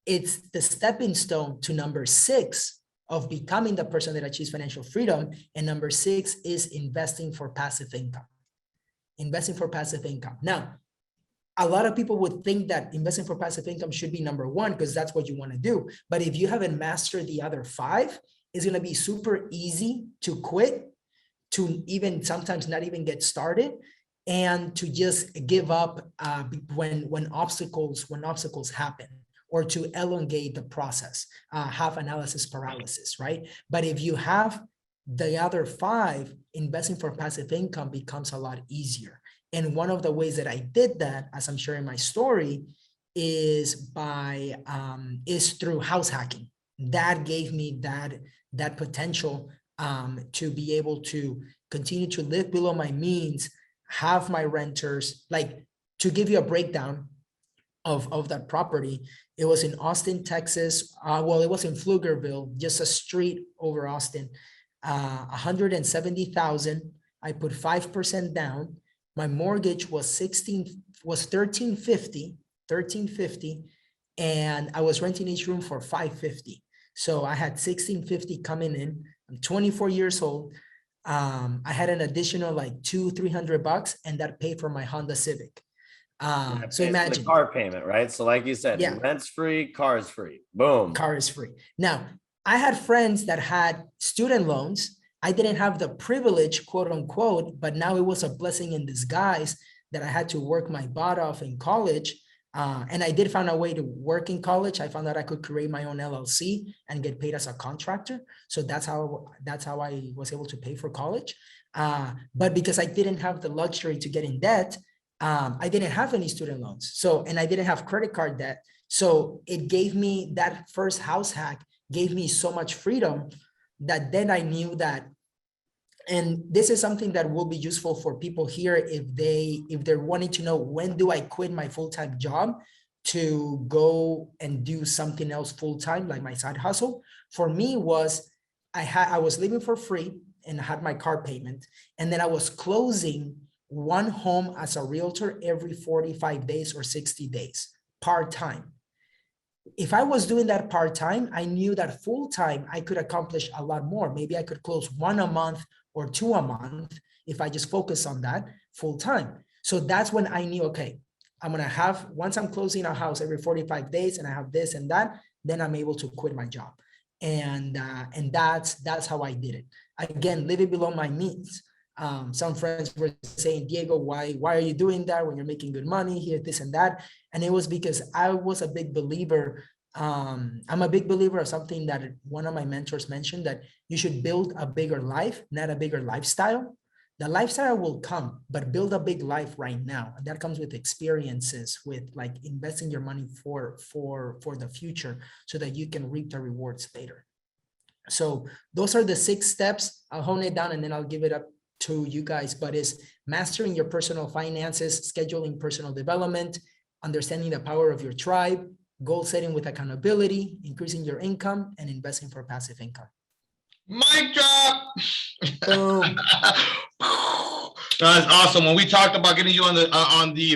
it's the stepping stone to number 6 of becoming the person that achieves financial freedom. And number 6 is investing for passive income. Investing for passive income. Now, a lot of people would think that investing for passive income should be number 1 because that's what you want to do. But if you haven't mastered the other 5, it's going to be super easy to quit, to even sometimes not even get started, and to just give up when obstacles happen, or to elongate the process, have analysis paralysis, right? But if you have the other 5, investing for passive income becomes a lot easier. And one of the ways that I did that, as I'm sharing my story, is through house hacking. That gave me that potential to be able to continue to live below my means, have my renters. Like, to give you a breakdown of that property, it was in Austin, Texas. Well, it was in Pflugerville, just a street over Austin. 170,000. I put 5% down. My mortgage was $1350, and I was renting each room for $550. So I had $1650 coming in. I'm 24 years old. I had an additional like $200-300, and that paid for my Honda Civic. So imagine the car payment, right? So like you said, yeah, rent's free, car is free. Boom. Car is free. Now, I had friends that had student loans. I didn't have the privilege, quote unquote, but now it was a blessing in disguise that I had to work my butt off in college. And I did find a way to work in college. I found out I could create my own LLC and get paid as a contractor. So that's how I was able to pay for college. But because I didn't have the luxury to get in debt, I didn't have any student loans. So, and I didn't have credit card debt. So it gave me, that first house hack gave me so much freedom that then I knew that, and this is something that will be useful for people here if they're wanting to know, when do I quit my full-time job to go and do something else full-time, like my side hustle. For me was, I was living for free and I had my car payment, and then I was closing one home as a realtor every 45 days or 60 days, part-time. If I was doing that part-time, I knew that full-time I could accomplish a lot more. Maybe I could close 1 a month or 2 a month if I just focus on that full-time. So that's when I knew, okay, I'm going to have, once I'm closing a house every 45 days and I have this and that, then I'm able to quit my job. And that's how I did it. Again, living below my means. Some friends were saying, Diego, why are you doing that when you're making good money here, this and that? And it was because I was a big believer. I'm a big believer of something that one of my mentors mentioned, that you should build a bigger life, not a bigger lifestyle. The lifestyle will come, but build a big life right now. And that comes with experiences, with like investing your money for the future so that you can reap the rewards later. So those are the 6 steps. I'll hone it down and then I'll give it up to you guys, but it's mastering your personal finances, scheduling personal development, understanding the power of your tribe, goal setting with accountability, increasing your income, and investing for passive income. Mic drop. Boom. That's awesome. When we talked about getting you on the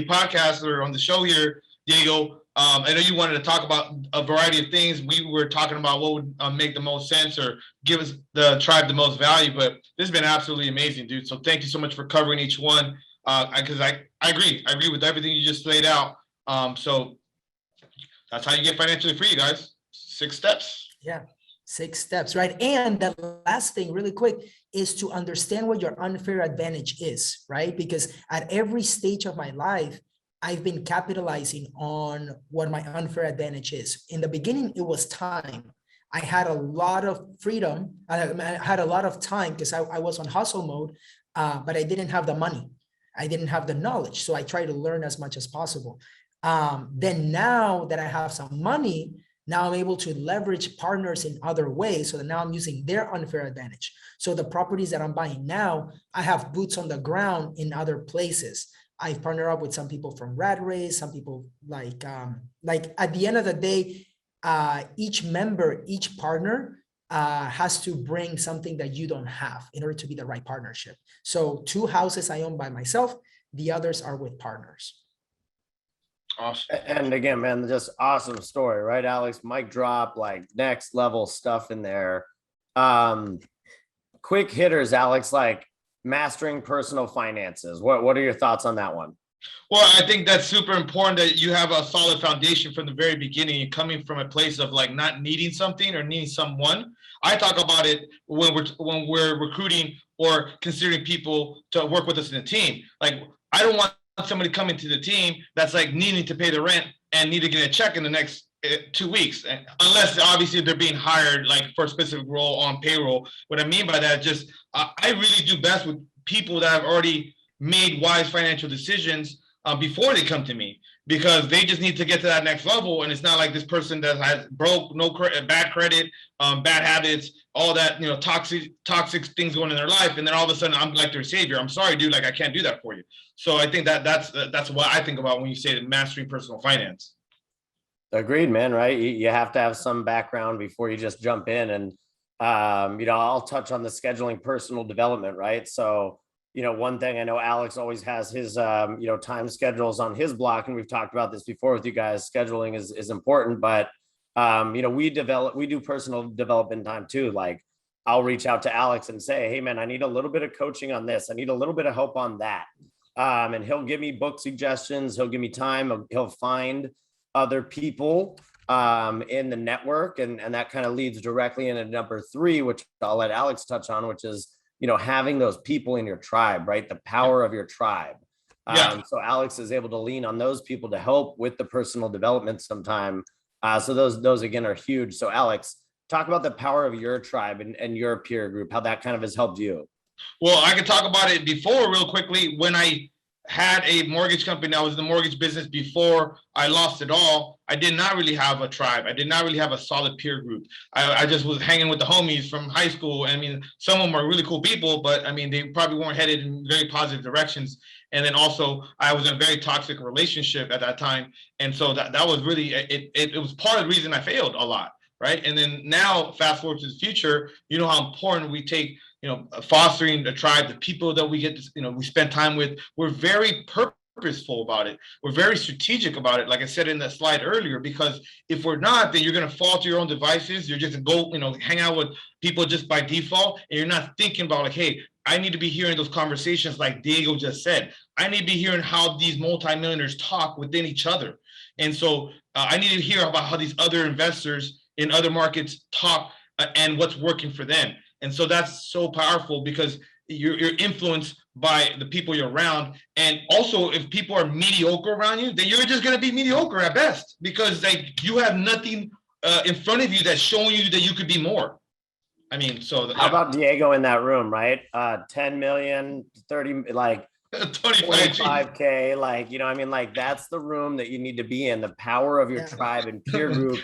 podcast or on the show here, Diego, I know you wanted to talk about a variety of things. We were talking about what would make the most sense or give us the tribe the most value, but this has been absolutely amazing, dude. So thank you so much for covering each one. Because I agree with everything you just laid out. So that's how you get financially free, guys. 6 steps. Yeah, 6 steps, right? And the last thing, really quick, is to understand what your unfair advantage is, right? Because at every stage of my life, I've been capitalizing on what my unfair advantage is. In the beginning, it was time. I had a lot of freedom. I had a lot of time because I was on hustle mode, but I didn't have the money. I didn't have the knowledge. So I tried to learn as much as possible. Then now that I have some money, now I'm able to leverage partners in other ways. So that now I'm using their unfair advantage. So the properties that I'm buying now, I have boots on the ground in other places. I've partnered up with some people from Rat Race, some people like at the end of the day, each member, each partner has to bring something that you don't have in order to be the right partnership. So 2 houses I own by myself, the others are with partners. Awesome. And again, man, just awesome story, right, Alex? Mic drop, like next level stuff in there. Quick hitters, Alex, like mastering personal finances. What are your thoughts on that one? Well, I think that's super important that you have a solid foundation from the very beginning, coming from a place of like not needing something or needing someone. I talk about it when we're recruiting or considering people to work with us in a team. Like, I don't want somebody coming to the team that's like needing to pay the rent and need to get a check in the next 2 weeks, unless obviously they're being hired like for a specific role on payroll. What I mean by that is just I really do best with people that have already made wise financial decisions before they come to me, because they just need to get to that next level. And it's not like this person that has bad credit, bad habits, all that, toxic things going in their life. And then all of a sudden I'm like their savior. I'm sorry, dude, like I can't do that for you. So I think that's what I think about when you say mastering personal finance. Agreed, man. Right. You have to have some background before you just jump in. And, I'll touch on the scheduling personal development. Right. So, one thing I know Alex always has his, time schedules on his block. And we've talked about this before with you guys. Scheduling is important, but, we do personal development time too. Like, I'll reach out to Alex and say, hey man, I need a little bit of coaching on this. I need a little bit of help on that. And he'll give me book suggestions. He'll give me time. He'll find other people in the network. And that kind of leads directly into number 3, which I'll let Alex touch on, which is, having those people in your tribe, right? The power of your tribe. So Alex is able to lean on those people to help with the personal development sometime. So those again are huge. So Alex, talk about the power of your tribe and your peer group, how that kind of has helped you. Well, I can talk about it before real quickly. When I had a mortgage company, I was in the mortgage business before I lost it all. I did not really have a tribe. I did not really have a solid peer group. I just was hanging with the homies from high school. I mean, some of them are really cool people, but I mean, they probably weren't headed in very positive directions. And then also I was in a very toxic relationship at that time. And so that was really, it was part of the reason I failed a lot. Right. And then now fast forward to the future, how important we take, fostering the tribe, the people that we get to, we spend time with. We're very purposeful about it. We're very strategic about it. Like I said in the slide earlier, because if we're not, then you're going to fall to your own devices. You're just going to go, hang out with people just by default. And you're not thinking about like, hey, I need to be hearing those conversations like Diego just said. I need to be hearing how these multimillionaires talk within each other. And so I need to hear about how these other investors in other markets talk and what's working for them. And so that's so powerful because you're influenced by the people you're around. And also if people are mediocre around you, then you're just going to be mediocre at best, because like you have nothing in front of you that's showing you that you could be more. I mean, so how about Diego in that room, right? 10 million, 30, like 25K, like, like that's the room that you need to be in. The power of your tribe and peer group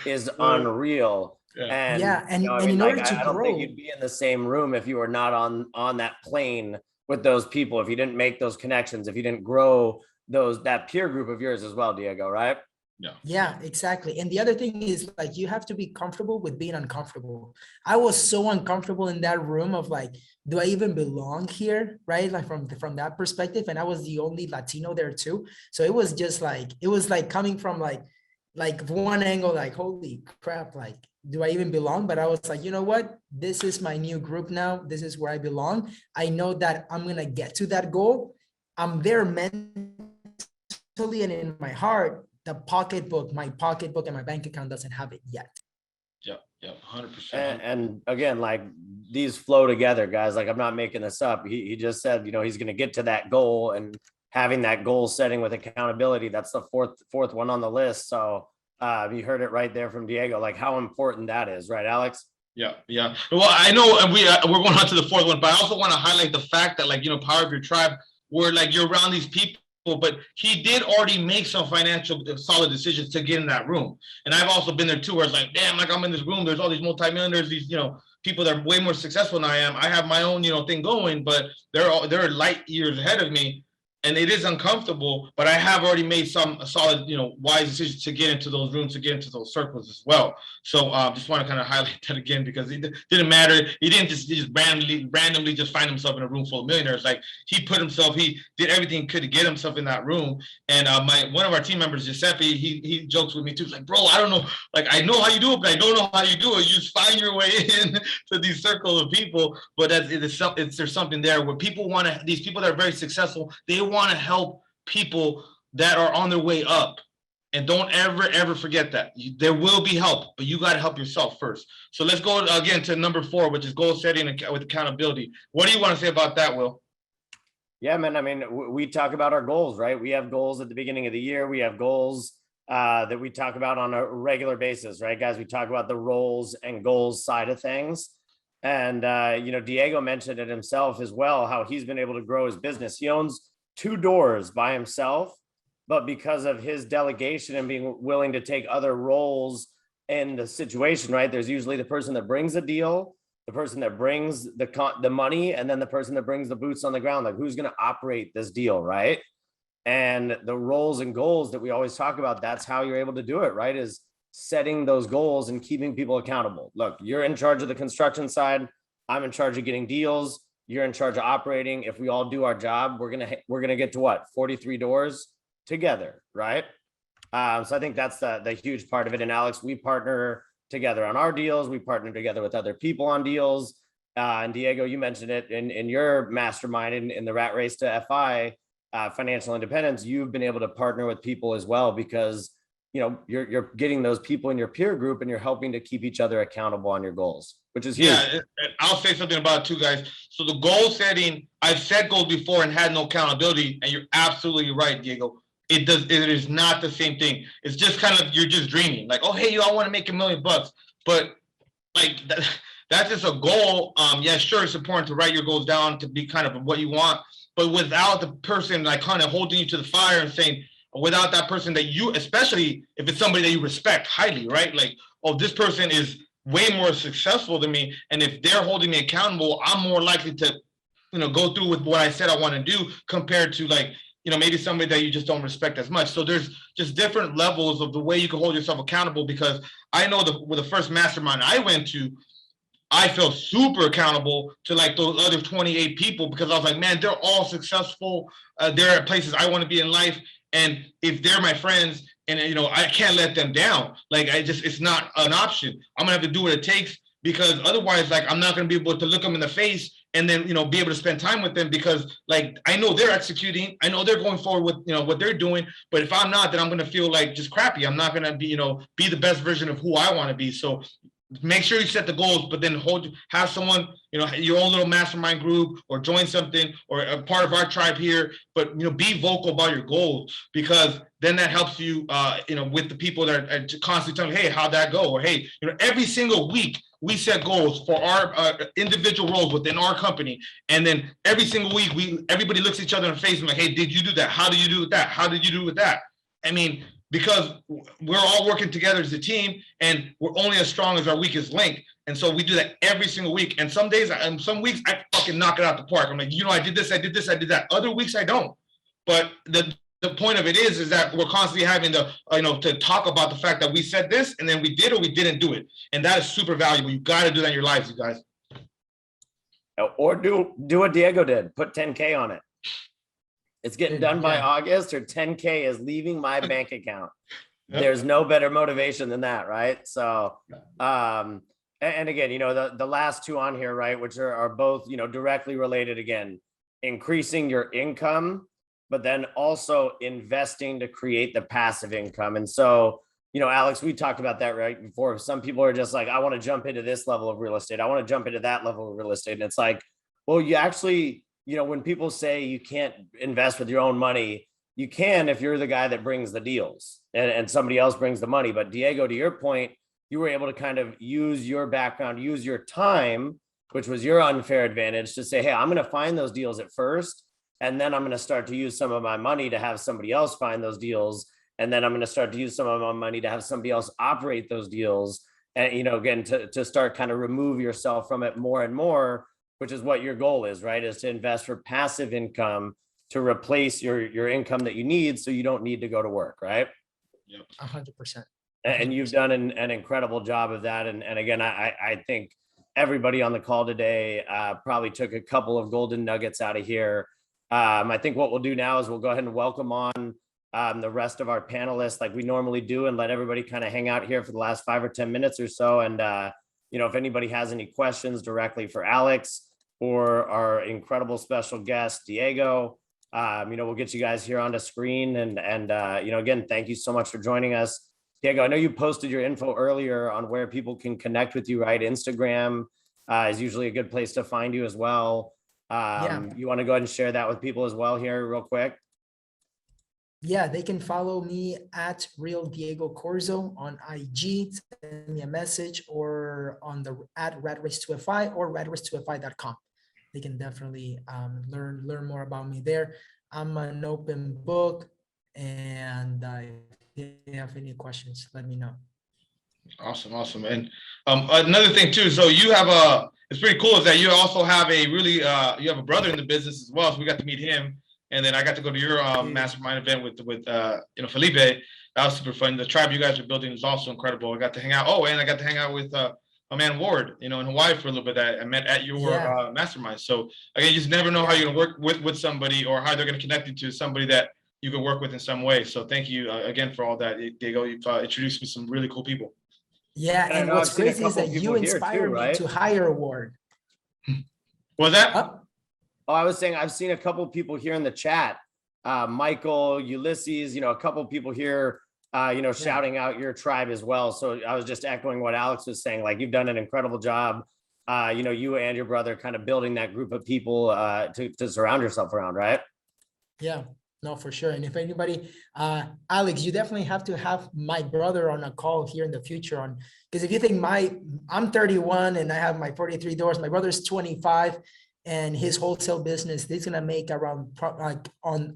is unreal. And in order to I don't think you'd be in the same room if you were not on that plane with those people, if you didn't make those connections, if you didn't grow that peer group of yours as well, Diego, right? Yeah, exactly. And the other thing is like, you have to be comfortable with being uncomfortable. I was so uncomfortable in that room of like, do I even belong here? Right. Like from that perspective. And I was the only Latino there too. So it was just like, coming from like one angle, like, holy crap, like, do I even belong? But I was like, you know what? This is my new group now. This is where I belong. I know that I'm going to get to that goal. I'm there mentally and in my heart. My pocketbook and my bank account doesn't have it yet. Yeah, 100%. And again, like these flow together, guys. Like I'm not making this up. He just said, he's going to get to that goal, and having that goal setting with accountability. That's the fourth one on the list. So you heard it right there from Diego, like how important that is, right, Alex? Yeah. Well, I know we're going on to the 4th one, but I also want to highlight the fact that, like, power of your tribe, where like you're around these people, but he did already make some financial solid decisions to get in that room. And I've also been there too, where it's like, damn, like I'm in this room, there's all these multimillionaires, these, people that are way more successful than I am. I have my own, thing going, but they're light years ahead of me. and it is uncomfortable, but I have already made some solid, wise decisions to get into those rooms, to get into those circles as well. So just want to kind of highlight that again, because it didn't matter. He just randomly just find himself in a room full of millionaires. Like, he did everything he could to get himself in that room. And one of our team members, Giuseppe, he jokes with me too. He's like, bro, I don't know. Like, I know how you do it, but I don't know how you do it. You just find your way in to these circles of people. But there's something there where these people that are very successful, they want to help people that are on their way up. And don't ever forget that. There will be help, but you got to help yourself first. So let's go again to number 4, which is goal setting with accountability. What do you want to say about that, Will? Yeah, man. I mean, we talk about our goals, right? We have goals at the beginning of the year. We have goals that we talk about on a regular basis, right, guys? We talk about the roles and goals side of things. And, Diego mentioned it himself as well, how he's been able to grow his business. He owns 2 doors by himself, but because of his delegation and being willing to take other roles in the situation, right? There's usually the person that brings a deal, the person that brings the money, and then the person that brings the boots on the ground. Like, who's going to operate this deal, right? And the roles and goals that we always talk about, that's how you're able to do it, right? Is setting those goals and keeping people accountable. Look, you're in charge of the construction side. I'm in charge of getting deals. You're in charge of operating. If we all do our job, we're gonna get to what? 43 doors together, right? So I think that's the huge part of it. And Alex, we partner together on our deals. We partner together with other people on deals. And Diego, you mentioned it in your mastermind in the rat race to FI, financial independence. You've been able to partner with people as well, because you're getting those people in your peer group and you're helping to keep each other accountable on your goals, which is huge. Yeah, I'll say something about it too, guys. So the goal setting, I've set goals before and had no accountability, and you're absolutely right, Diego. It is not the same thing. It's just kind of, you're just dreaming. Like, oh, hey, I want to make $1 million. But like that's just a goal. Yeah, sure, it's important to write your goals down to be kind of what you want, but without the person like kind of holding you to the fire and saying, without that person that you, especially if it's somebody that you respect highly, right? Like, oh, this person is way more successful than me, and if they're holding me accountable, I'm more likely to, go through with what I said I want to do, compared to like, maybe somebody that you just don't respect as much. So there's just different levels of the way you can hold yourself accountable, because I know with the first mastermind I went to, I felt super accountable to like those other 28 people, because I was like, man, they're all successful. They're at places I want to be in life. And if they're my friends, and I can't let them down. Like, it's not an option. I'm gonna have to do what it takes, because otherwise, like, I'm not gonna be able to look them in the face and then, be able to spend time with them, because like, I know they're executing, I know they're going forward with, what they're doing. But if I'm not, then I'm gonna feel like just crappy. I'm not gonna be, be the best version of who I want to be. So make sure you set the goals, but then have someone, your own little mastermind group, or join something, or a part of our tribe here, but, be vocal about your goals, because then that helps you, with the people that are constantly telling you, hey, how'd that go? Or, hey, every single week we set goals for our individual roles within our company. And then every single week, everybody looks each other in the face and like, hey, did you do that? How did you do with that? How did you do with that? I mean, because we're all working together as a team, and we're only as strong as our weakest link. And so we do that every single week. And some days, and some weeks, I fucking knock it out the park. I'm like, I did this, I did this, I did that. Other weeks, I don't. But the point of it is that we're constantly having to, to talk about the fact that we said this, and then we did or we didn't do it. And that is super valuable. You got to do that in your lives, you guys. Or do what Diego did. Put 10K on it. It's getting done by August, or 10K is leaving my bank account. Yep. There's no better motivation than that, right? So, and again, the last 2 on here, right, which are both, directly related, again, increasing your income, but then also investing to create the passive income. And so, Alex, we talked about that right before. Some people are just like, I want to jump into this level of real estate. I want to jump into that level of real estate. And it's like, well, you actually, when people say you can't invest with your own money, you can if you're the guy that brings the deals and somebody else brings the money. But Diego, to your point, you were able to kind of use your background, use your time, which was your unfair advantage, to say, hey, I'm going to find those deals at first, and then I'm going to start to use some of my money to have somebody else find those deals. And then I'm going to start to use some of my money to have somebody else operate those deals. And, again, to start kind of remove yourself from it more and more, which is what your goal is, right? Is to invest for passive income to replace your income that you need, so you don't need to go to work, right? 100%. And you've done an incredible job of that. And again, I think everybody on the call today probably took a couple of golden nuggets out of here. I think what we'll do now is we'll go ahead and welcome on the rest of our panelists like we normally do, and let everybody kind of hang out here for the last 5 or 10 minutes or so. And if anybody has any questions directly for Alex or our incredible special guest, Diego, we'll get you guys here on the screen. And again, thank you so much for joining us. Diego, I know you posted your info earlier on where people can connect with you, right? Instagram is usually a good place to find you as well. You want to go ahead and share that with people as well here real quick? Yeah, they can follow me at Real Diego Corzo on IG, send me a message, or on the at radrace2fi or radrace2fi.com. They can definitely learn more about me there. I'm an open book, and if you have any questions, let me know. Awesome. And another thing too, so you have it's pretty cool is that you also have a really, you have a brother in the business as well. So we got to meet him. And then I got to go to your mastermind event with Felipe. That was super fun. The tribe you guys are building is also incredible. I got to hang out. Oh, and I got to hang out with my man Ward, in Hawaii for a little bit. That I met at your mastermind. So again, you just never know how you're gonna work with somebody, or how they're gonna connect you to somebody that you can work with in some way. So thank you again for all that, Diego. You've introduced me to some really cool people. Yeah, and what's crazy is that you inspired me to hire Ward. Was that? Oh, I was saying I've seen a couple of people here in the chat, Michael, Ulysses, a couple of people here, shouting out your tribe as well. So I was just echoing what Alex was saying. Like, you've done an incredible job, you and your brother kind of building that group of people to surround yourself around, right? Yeah, no, for sure. And if anybody, Alex, you definitely have to have my brother on a call here in the future because if you think I'm 31 and I have my 43 doors, my brother's 25. And his wholesale business, he's gonna make around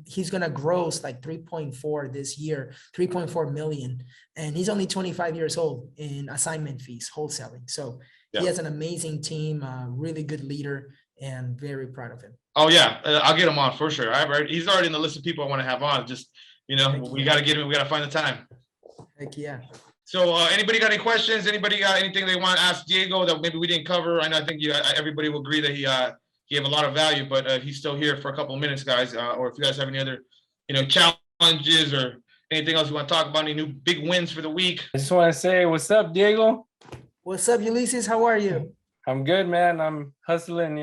he's gonna gross like 3.4 this year, 3.4 million. And he's only 25 years old in assignment fees, wholesaling. So he has an amazing team, really good leader, and very proud of him. Oh yeah, I'll get him on for sure. He's already in the list of people I want to have on. Just, we got to get him. We got to find the time. Heck yeah. So anybody got any questions? Anybody got anything they want to ask Diego that maybe we didn't cover? I think everybody will agree that he gave a lot of value, but he's still here for a couple of minutes, guys. Or if you guys have any other, challenges or anything else you want to talk about, any new big wins for the week. I just want to say, what's up, Diego? What's up, Ulysses? How are you? I'm good, man. I'm hustling,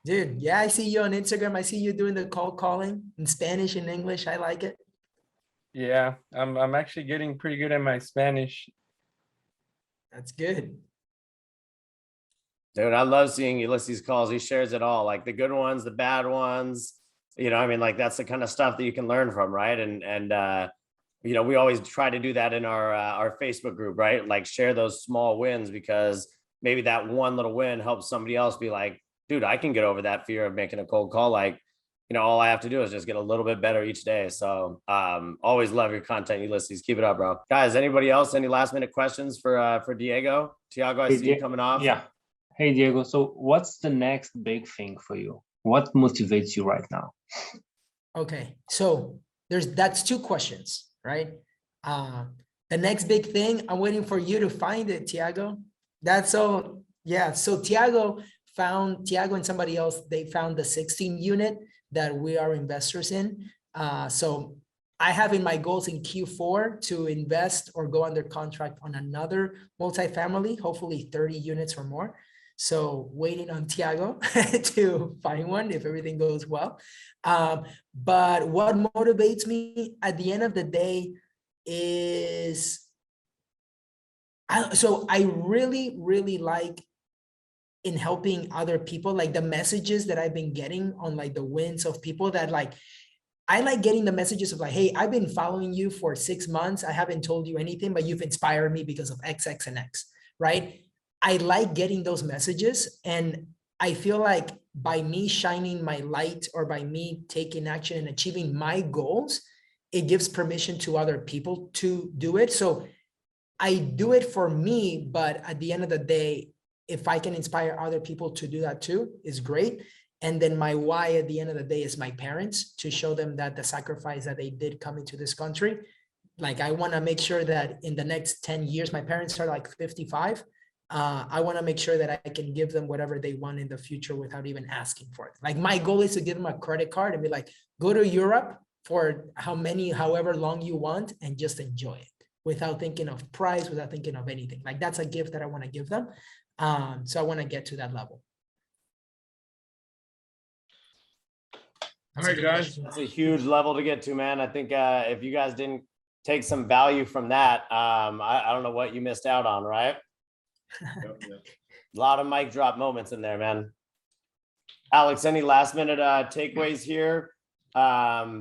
Dude, yeah, I see you on Instagram. I see you doing the calling in Spanish and English. I like it. Yeah, I'm actually getting pretty good at my Spanish. That's good. Dude, I love seeing Ulysses calls. He shares it all, like the good ones, the bad ones. That's the kind of stuff that you can learn from, right? And we always try to do that in our Facebook group, right? Like, share those small wins, because maybe that one little win helps somebody else be like, dude, I can get over that fear of making a cold call. Like, all I have to do is just get a little bit better each day. So always love your content, Ulysses. Keep it up, bro. Guys, anybody else, any last minute questions for Diego? Tiago, I see you coming off. Yeah. Hey, Diego. So what's the next big thing for you? What motivates you right now? Okay. So that's two questions, right? The next big thing, I'm waiting for you to find it, Tiago. That's all. Yeah. So Tiago and somebody else, they found the 16 unit that we are investors in. So I have in my goals in Q4 to invest or go under contract on another multifamily, hopefully 30 units or more. So waiting on Tiago to find one if everything goes well. But what motivates me at the end of the day is, I really, really like in helping other people, like the messages that I've been getting on like the wins of people that I like getting the messages of like, hey, I've been following you for 6 months. I haven't told you anything, but you've inspired me because of X, X, and X, right? I like getting those messages. And I feel like by me shining my light or by me taking action and achieving my goals, it gives permission to other people to do it. So I do it for me, but at the end of the day, if I can inspire other people to do that too, is great. And then my why at the end of the day is my parents, to show them that the sacrifice that they did coming to this country. Like, I want to make sure that in the next 10 years, my parents are like 55. I want to make sure that I can give them whatever they want in the future without even asking for it. Like, my goal is to give them a credit card and be like, go to Europe for however long you want, and just enjoy it without thinking of price, without thinking of anything. Like, that's a gift that I want to give them. So I want to get to that level. All right, guys. It's a huge level to get to, man. I think if you guys didn't take some value from that, I don't know what you missed out on, right? A lot of mic drop moments in there, man. Alex, any last minute takeaways here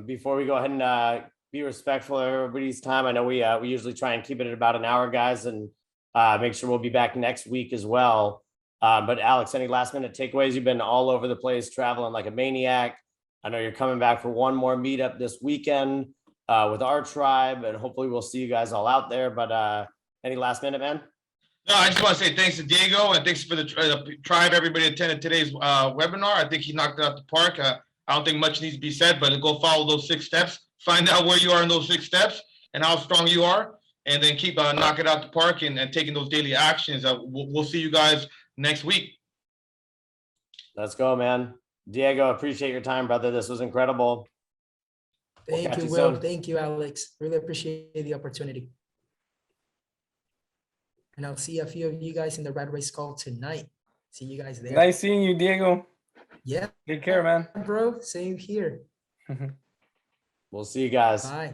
before we go ahead and be respectful of everybody's time? I know we usually try and keep it at about an hour, guys, and make sure we'll be back next week as well. But Alex, any last minute takeaways? You've been all over the place, traveling like a maniac. I know you're coming back for one more meetup this weekend with our tribe, and hopefully we'll see you guys all out there. But any last minute, man? No, I just want to say thanks to Diego, and thanks for the tribe. Everybody attended today's webinar. I think he knocked it out the park. I don't think much needs to be said, but go follow those 6 steps. Find out where you are in those 6 steps and how strong you are, and then keep knocking it out the park and taking those daily actions. We'll see you guys next week. Let's go, man. Diego, appreciate your time, brother. This was incredible. Thank you, Will. Thank you, Alex. Really appreciate the opportunity. And I'll see a few of you guys in the Red Race call tonight. See you guys there. Nice seeing you, Diego. Yeah. Take care, man. Bro, same here. We'll see you guys. Bye.